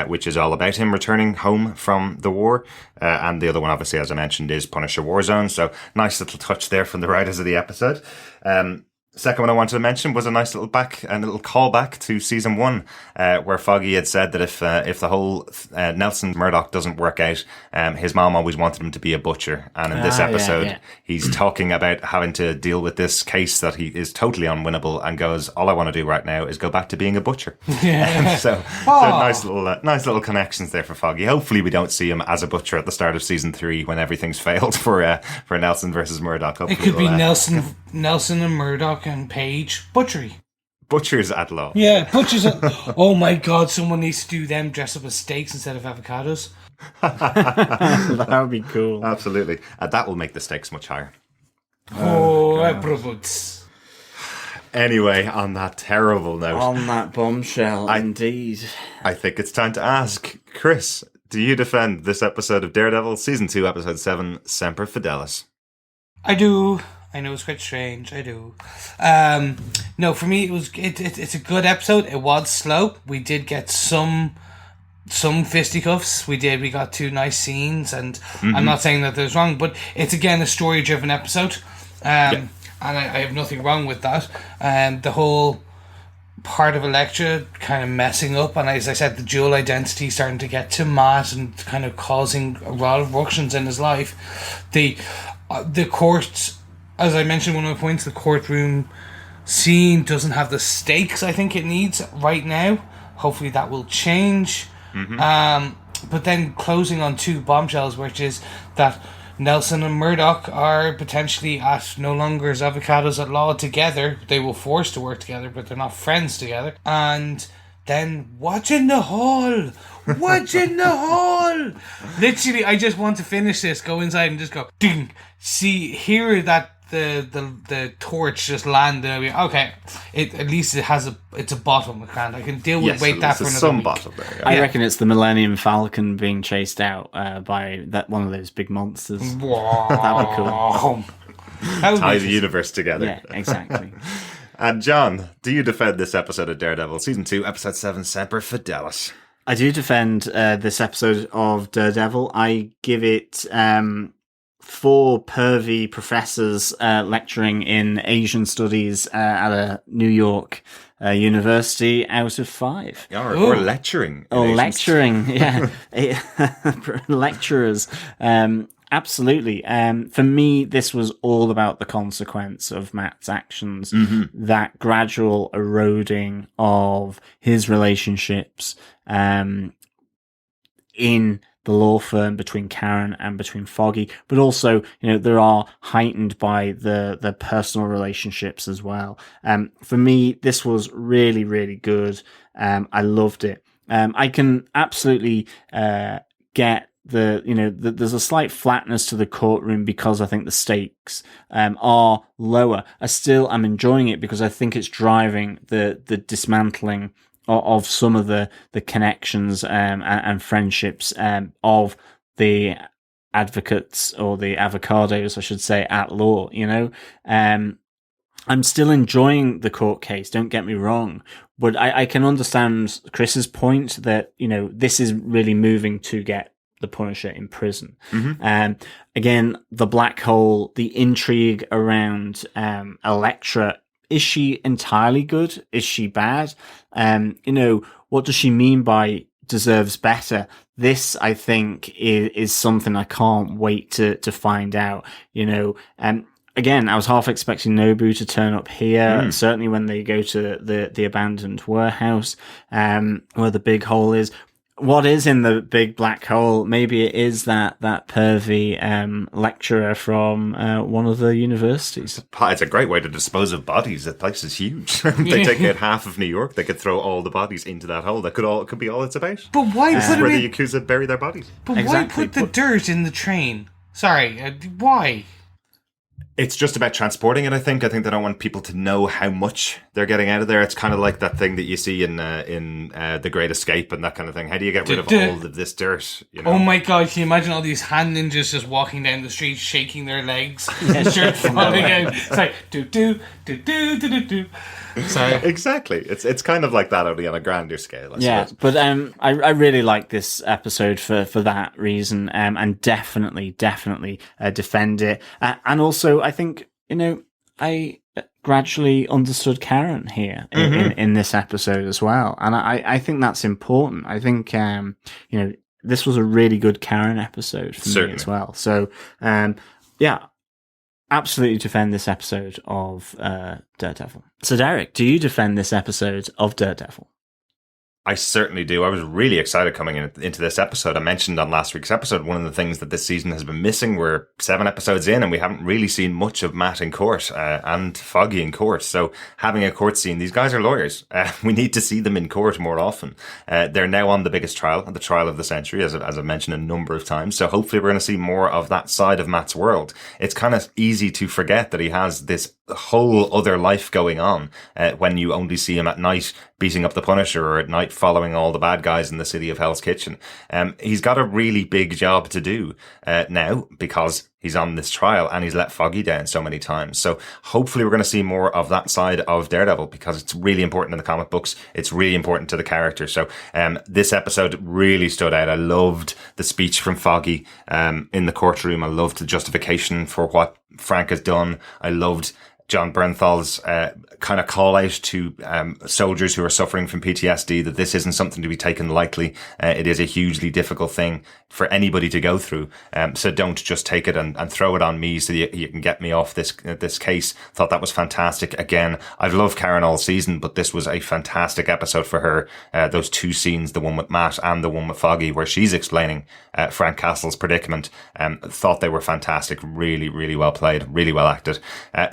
which is all about him returning home from the war. And the other one, obviously, as I mentioned, is Punisher Warzone. So nice little touch there from the writers of the episode. Second one I wanted to mention was a nice little callback to season 1, where Foggy had said that if the whole Nelson Murdoch doesn't work out, his mom always wanted him to be a butcher. And in this episode, he's talking about having to deal with this case that he is totally unwinnable, and goes, "All I want to do right now is go back to being a butcher." Yeah. so nice little connections there for Foggy. Hopefully, we don't see him as a butcher at the start of season 3 when everything's failed for Nelson versus Murdoch. Hopefully it could be Nelson and Murdoch and Page butchery. Butchers at law. Yeah, butchers at... Oh my god, someone needs to do them dress up as steaks instead of avocados. That would be cool. Absolutely. That will make the stakes much higher. Anyway, on that terrible note. On that bombshell, indeed. I think it's time to ask, Chris, do you defend this episode of Daredevil, Season 2, Episode 7, Semper Fidelis? I do. I know it's quite strange. I do. No, for me, it's a good episode. It was slow. We did get some fisticuffs. We got 2 nice scenes, and I'm not saying that there's wrong, but it's again a story-driven episode, and I have nothing wrong with that. The whole part of Elektra kind of messing up, and as I said, the dual identity starting to get to Matt and kind of causing a lot of ructions in his life. The court, as I mentioned, one of my points, the courtroom scene doesn't have the stakes I think it needs right now. Hopefully that will change. But then closing on 2 bombshells, which is that Nelson and Murdoch are potentially no longer as avocados at law together. They were forced to work together, but they're not friends together. And then watch in the hall. Watch in the hall. Literally, I just want to finish this, go inside and just go ding. Hear that the torch just land there. Okay, at least it's a bottom. I can deal with wait that for another week. Bottom there, yeah. I reckon it's the Millennium Falcon being chased out by one of those big monsters. That'd be cool. Tie the universe together. Yeah, exactly. And John, do you defend this episode of Daredevil, Season 2, Episode 7, Semper Fidelis? I do defend this episode of Daredevil. I give it 4 pervy professors lecturing in Asian studies at a New York university out of 5. Or lecturing. Or lecturing, yeah. Lecturers. Absolutely. For me, this was all about the consequence of Matt's actions, that gradual eroding of his relationships in law firm, between Karen and between Foggy, but also, there are heightened by the personal relationships as well. For me, this was really, really good. I loved it. I can absolutely get there's a slight flatness to the courtroom because I think the stakes are lower. I'm enjoying it because I think it's driving the dismantling of some of the connections and friendships of the advocates, or the avocados, I should say, at law. I'm still enjoying the court case, don't get me wrong, but I can understand Chris's point that, this is really moving to get the Punisher in prison. Again, the black hole, the intrigue around Elektra. Is she entirely good? Is she bad? What does she mean by deserves better? This, I think, is something I can't wait to find out. Again, I was half expecting Nobu to turn up here. Certainly when they go to the abandoned warehouse, where the big hole is. What is in the big black hole? Maybe it is that pervy lecturer from one of the universities. It's a great way to dispose of bodies. That place is huge. They take out half of New York. They could throw all the bodies into that hole. That could be all it's about. But why put where the Yakuza bury their bodies? But why put the dirt in the train? Sorry, why? It's just about transporting it, I think. I think they don't want people to know how much they're getting out of there. It's kind of like that thing that you see in The Great Escape and that kind of thing. How do you get rid of all of this dirt? Oh my god, can you imagine all these hand ninjas just walking down the street, shaking their legs, shirt falling out. It's like, do. Sorry. Exactly. It's kind of like that, only on a grander scale, I suppose. But I really like this episode for that reason, and definitely defend it. And also, I think, I gradually understood Karen here in this episode as well. And I think that's important. I think, this was a really good Karen episode for me as well. So, absolutely defend this episode of Daredevil. So, Derek, do you defend this episode of Daredevil? I certainly do. I was really excited coming into this episode. I mentioned on last week's episode, one of the things that this season has been missing, we're 7 episodes in and we haven't really seen much of Matt in court and Foggy in court. So having a court scene, these guys are lawyers. We need to see them in court more often. They're now on the biggest trial, the trial of the century, as I've mentioned a number of times. So hopefully we're going to see more of that side of Matt's world. It's kind of easy to forget that he has this whole other life going on when you only see him at night beating up the Punisher, or at night following all the bad guys in the city of Hell's Kitchen. He's got a really big job to do now, because he's on this trial and he's let Foggy down so many times. So hopefully we're going to see more of that side of Daredevil, because it's really important in the comic books. It's really important to the character. So this episode really stood out. I loved the speech from Foggy in the courtroom. I loved the justification for what Frank has done. I loved John Bernthal's kind of call out to soldiers who are suffering from PTSD, that this isn't something to be taken lightly. It is a hugely difficult thing for anybody to go through. So don't just take it and throw it on me so you can get me off this case. Thought that was fantastic. Again, I've loved Karen all season, but this was a fantastic episode for her. Those two scenes, the one with Matt and the one with Foggy, where she's explaining Frank Castle's predicament, thought they were fantastic. Really, really well played, really well acted.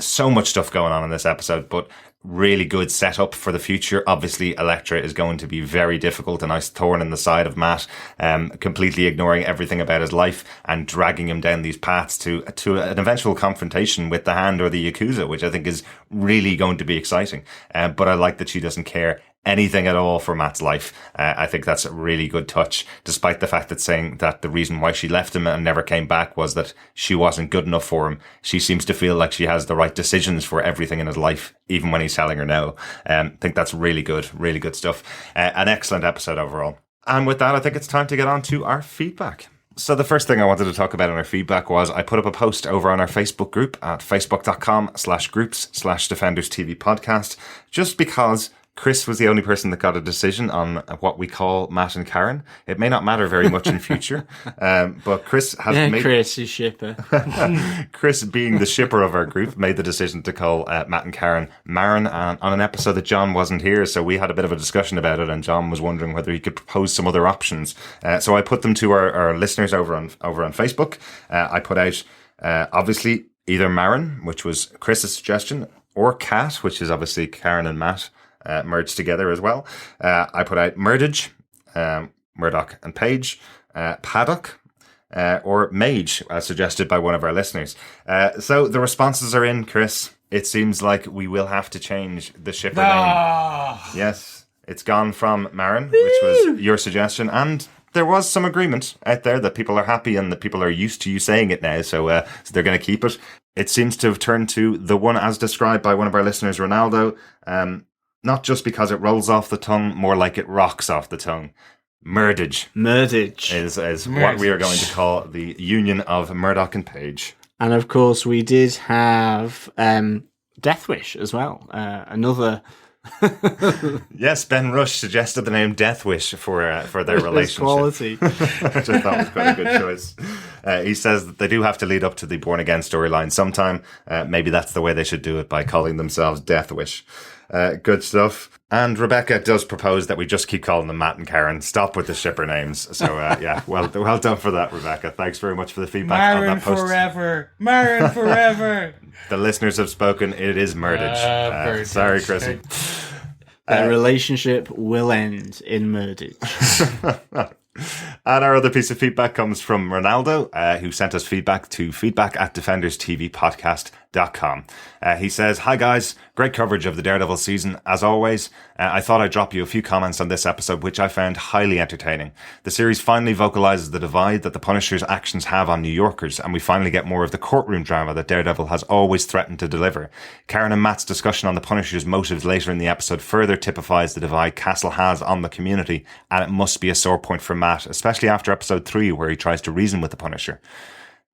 So much stuff going on in this episode, but really good setup for the future. Obviously, Elektra is going to be very difficult, a nice thorn in the side of Matt, completely ignoring everything about his life and dragging him down these paths to an eventual confrontation with the Hand or the Yakuza, which I think is really going to be exciting. But I like that she doesn't care anything at all for Matt's life. I think that's a really good touch, despite the fact that saying that the reason why she left him and never came back was that she wasn't good enough for him. She seems to feel like she has the right decisions for everything in his life, even when he's telling her no. I think that's really good stuff. An excellent episode overall. And with that, I think it's time to get on to our feedback. So the first thing I wanted to talk about in our feedback was I put up a post over on our Facebook group at facebook.com/groups/Defenders TV podcast, just because Chris was the only person that got a decision on what we call Matt and Karen. It may not matter very much in future, but Chris has made... Chris is shipper. Chris, being the shipper of our group, made the decision to call Matt and Karen Maren on an episode that John wasn't here, so we had a bit of a discussion about it, and John was wondering whether he could propose some other options. So I put them to our listeners over on Facebook. I put out, obviously, either Maren, which was Chris's suggestion, or Kat, which is obviously Karen and Matt merged together as well. I put out Murdage, Murdoch and Page, Paddock, or Mage, as suggested by one of our listeners. So the responses are in, Chris. It seems like we will have to change the shipper name. Yes, it's gone from Maren, which was your suggestion, and there was some agreement out there that people are happy and that people are used to you saying it now, so they're going to keep it. It seems to have turned to the one as described by one of our listeners, Ronaldo, not just because it rolls off the tongue, more like it rocks off the tongue. Murdage. Is what we are going to call the union of Murdoch and Page. And of course, we did have Death Wish as well. Another... Yes, Ben Rush suggested the name Death Wish for their relationship. Quality. Which I thought was quite a good choice. He says that they do have to lead up to the Born Again storyline sometime. Maybe that's the way they should do it, by calling themselves Death Wish. Good stuff. And Rebecca does propose that we just keep calling them Matt and Karen. Stop with the shipper names. So, yeah, well done for that, Rebecca. Thanks very much for the feedback on that post. Maren forever. The listeners have spoken. It is Murdage. Sorry, Chrissy. The relationship will end in Murdage. And our other piece of feedback comes from Ronaldo, who sent us feedback to feedback@defenderstvpodcast.com. He says, "Hi guys, great coverage of the Daredevil season as always. I thought I'd drop you a few comments on this episode, which I found highly entertaining. The series finally vocalizes the divide that the Punisher's actions have on New Yorkers, and we finally get more of the courtroom drama that Daredevil has always threatened to deliver. Karen and Matt's discussion on the Punisher's motives later in the episode further typifies the divide Castle has on the community, and it must be a sore point for Matt, especially after episode 3 where he tries to reason with the Punisher.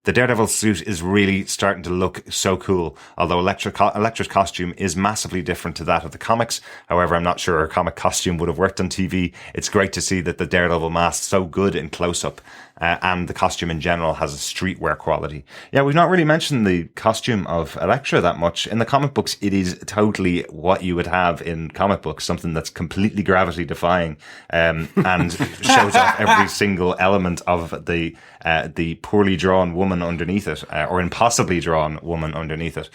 The Daredevil suit is really starting to look so cool, although Elektra's costume is massively different to that of the comics. However, I'm not sure her comic costume would have worked on TV. It's great to see that the Daredevil mask's so good in close-up, and the costume in general has a streetwear quality. Yeah, we've not really mentioned the costume of Elektra that much. In the comic books, it is totally what you would have in comic books, something that's completely gravity-defying, and shows off every single element of the poorly drawn woman underneath it, or impossibly drawn woman underneath it.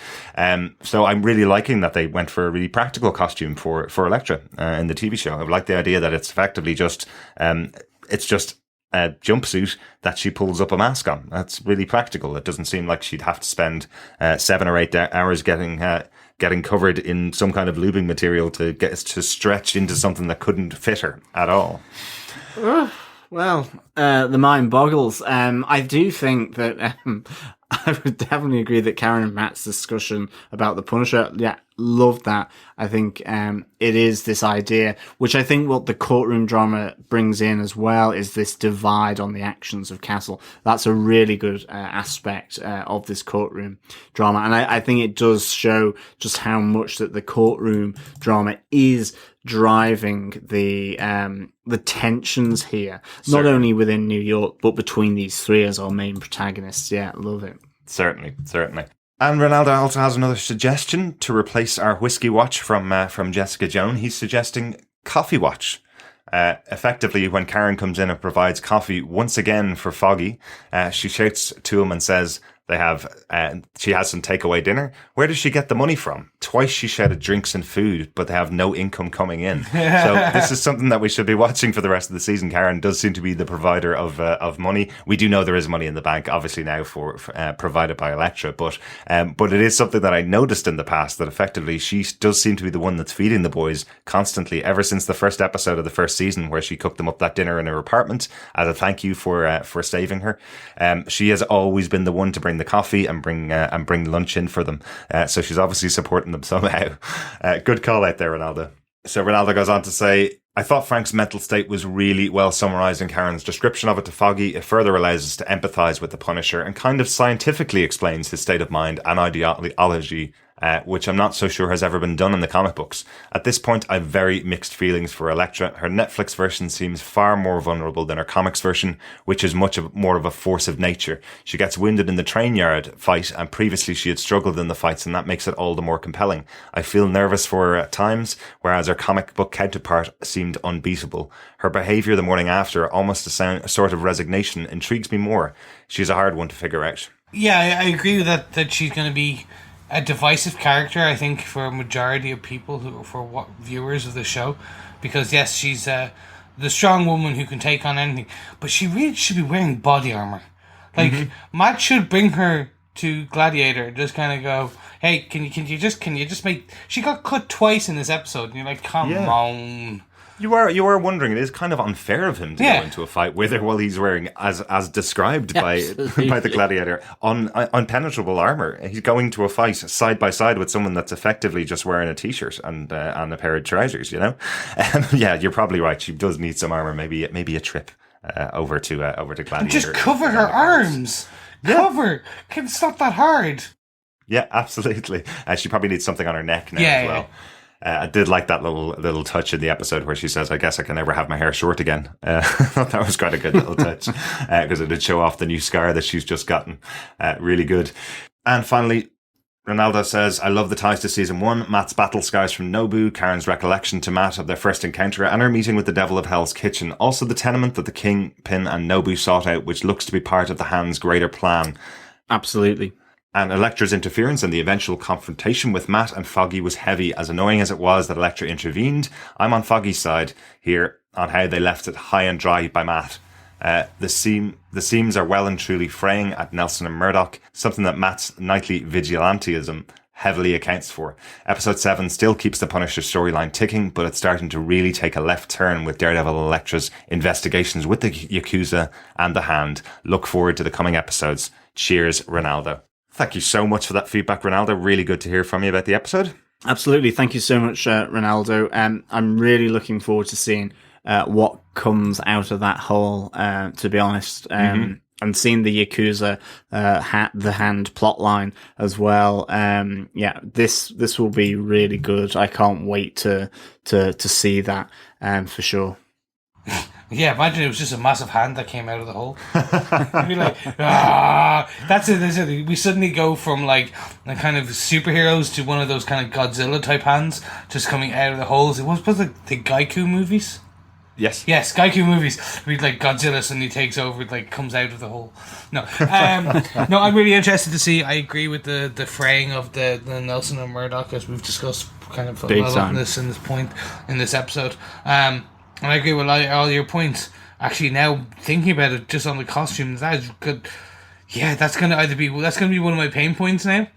So I'm really liking that they went for a really practical costume for Elektra in the TV show. I like the idea that it's effectively just a jumpsuit that she pulls up a mask on. That's really practical. It doesn't seem like she'd have to spend 7 or 8 hours getting covered in some kind of lubing material to get to stretch into something that couldn't fit her at all. Well, the mind boggles. I do think that I would definitely agree that Karen and Matt's discussion about the Punisher, yeah, loved that. I think it is this idea, which I think what the courtroom drama brings in as well is this divide on the actions of Castle. That's a really good aspect of this courtroom drama, and I think it does show just how much that the courtroom drama is driving the tensions here, Certainly. Not only within New York but between these three as our main protagonists. Yeah, love it. Certainly. And Ronaldo also has another suggestion to replace our whiskey watch from Jessica Jones. He's suggesting coffee watch. Effectively, when Karen comes in and provides coffee once again for Foggy, she shouts to him and says she has some takeaway dinner. Where does she get the money from? Twice she shouted drinks and food, but they have no income coming in. So this is something that we should be watching for the rest of the season. Karen does seem to be the provider of money. We do know there is money in the bank, obviously now for provided by Elektra, but it is something that I noticed in the past, that effectively she does seem to be the one that's feeding the boys constantly ever since the first episode of the first season, where she cooked them up that dinner in her apartment as a thank you for saving her. She has always been the one to bring the coffee and bring lunch in for them. So she's obviously supporting them somehow. Good call out there, Ronaldo. So Ronaldo goes on to say, I thought Frank's mental state was really well summarised in Karen's description of it to Foggy. It further allows us to empathise with the Punisher and kind of scientifically explains his state of mind and ideology which I'm not so sure has ever been done in the comic books. At this point, I have very mixed feelings for Elektra. Her Netflix version seems far more vulnerable than her comics version, which is more of a force of nature. She gets wounded in the train yard fight, and previously she had struggled in the fights, and that makes it all the more compelling. I feel nervous for her at times, whereas her comic book counterpart seemed unbeatable. Her behaviour the morning after, almost a sort of resignation, intrigues me more. She's a hard one to figure out. Yeah, I agree with that she's going to be a divisive character, I think, for a majority of people, viewers of the show, because yes, she's the strong woman who can take on anything, but she really should be wearing body armor. Like Matt should bring her to Gladiator and just kind of go, "Hey, can you just make?" She got cut twice in this episode, and you're like, "Come on." You are wondering, it is kind of unfair of him to go into a fight with her while he's wearing, as described by the Gladiator, unpenetrable armor. He's going to a fight side by side with someone that's effectively just wearing a t-shirt and a pair of trousers. Yeah, you're probably right. She does need some armor. Maybe a trip over to Gladiator. And just cover her arms. Yeah. Cover. It's not that hard. Yeah, absolutely. She probably needs something on her neck now as well. Yeah. I did like that little touch in the episode where she says, "I guess I can never have my hair short again." I thought that was quite a good little touch because it did show off the new scar that she's just gotten. Really good. And finally, Ronaldo says, "I love the ties to season 1, Matt's battle scars from Nobu, Karen's recollection to Matt of their first encounter, and her meeting with the Devil of Hell's kitchen. Also the tenement that the Kingpin and Nobu sought out, which looks to be part of the Hand's greater plan." Absolutely. And Elektra's interference and the eventual confrontation with Matt and Foggy was heavy. As annoying as it was that Elektra intervened, I'm on Foggy's side here on how they left it high and dry by Matt. The seams are well and truly fraying at Nelson and Murdoch, something that Matt's nightly vigilantism heavily accounts for. Episode 7 still keeps the Punisher storyline ticking, but it's starting to really take a left turn with Daredevil and Elektra's investigations with the Yakuza and the Hand. Look forward to the coming episodes. Cheers, Ronaldo. Thank you so much for that feedback, Ronaldo. Really good to hear from you about the episode. Absolutely. Thank you so much, Ronaldo. I'm really looking forward to seeing what comes out of that hole, to be honest. And seeing the Yakuza, the Hand plotline as well. This will be really good. I can't wait to see that, for sure. Yeah, imagine it was just a massive hand that came out of the hole. You'd be like, that's it. We suddenly go from like the kind of superheroes to one of those kind of Godzilla type hands just coming out of the holes. It was like the Gaiku movies. Yes, Gaiku movies. We'd like Godzilla suddenly takes over, like comes out of the hole. No, no, I'm really interested to see. I agree with the fraying of the Nelson and Murdoch, as we've discussed kind of a lot on this in this episode. And I agree with all your points. Actually, now thinking about it, just on the costume, that is good. Yeah, that's gonna be one of my pain points now.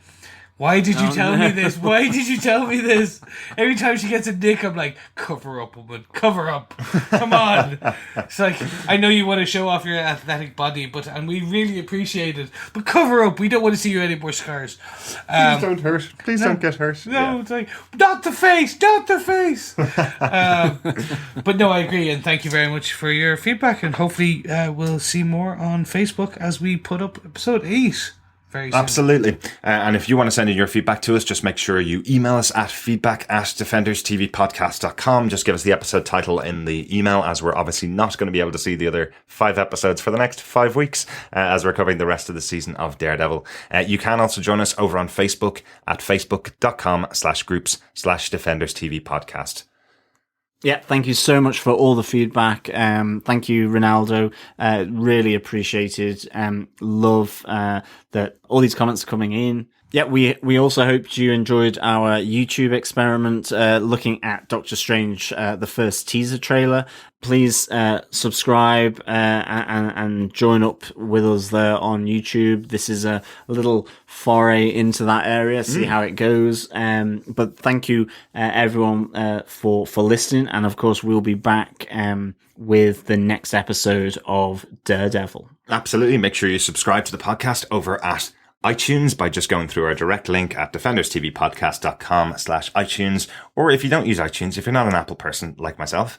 Why did you tell me this? Why did you tell me this? Every time she gets a dick, I'm like, cover up, woman, cover up. Come on. It's like, I know you want to show off your athletic body, and we really appreciate it. But cover up. We don't want to see you any more scars. Please don't hurt. Please don't get hurt. No, It's like, not the face. But no, I agree. And thank you very much for your feedback. And hopefully we'll see more on Facebook as we put up episode 8. Absolutely. And if you want to send in your feedback to us, just make sure you email us at feedback@defenderstvpodcast.com. Just give us the episode title in the email, as we're obviously not going to be able to see the other 5 episodes for the next 5 weeks, as we're covering the rest of the season of Daredevil. You can also join us over on Facebook at facebook.com/groups/defenderstvpodcast. Yeah, thank you so much for all the feedback. Thank you, Ronaldo. Really appreciated. Love that all these comments are coming in. Yeah, we also hoped you enjoyed our YouTube experiment looking at Doctor Strange, the first teaser trailer. Please subscribe and join up with us there on YouTube. This is a little foray into that area, see how it goes. But thank you everyone for listening, and of course we'll be back with the next episode of Daredevil. Absolutely. Make sure you subscribe to the podcast over at iTunes by just going through our direct link at defenderstvpodcast.com/iTunes. Or if you don't use iTunes, if you're not an Apple person like myself,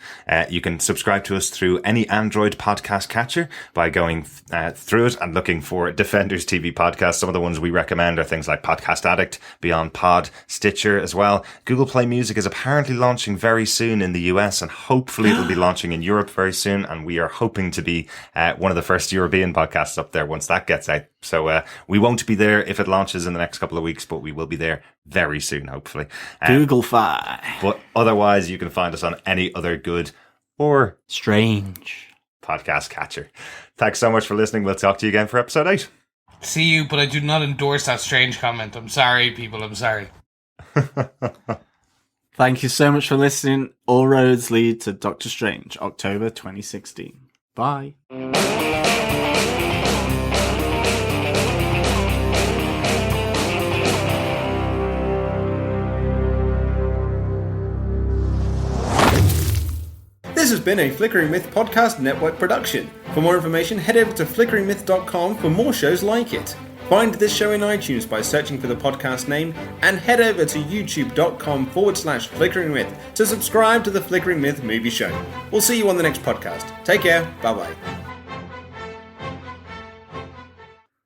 you can subscribe to us through any Android podcast catcher by going through it and looking for Defenders TV Podcast. Some of the ones we recommend are things like Podcast Addict, Beyond Pod, Stitcher as well. Google Play Music is apparently launching very soon in the US, and hopefully it'll be launching in Europe very soon. And we are hoping to be one of the first European podcasts up there once that gets out. So we won't be there if it launches in the next couple of weeks, but we will be there very soon, hopefully. Google-fi. But otherwise, you can find us on any other good or strange podcast catcher. Thanks so much for listening. We'll talk to you again for episode 8. See you, but I do not endorse that strange comment. I'm sorry, people. I'm sorry. Thank you so much for listening. All roads lead to Doctor Strange, October 2016. Bye. This has been a Flickering Myth Podcast Network production. For more information, head over to flickeringmyth.com for more shows like it. Find this show in iTunes by searching for the podcast name, and head over to youtube.com/Flickering Myth to subscribe to the Flickering Myth movie show. We'll see you on the next podcast. Take care. Bye bye.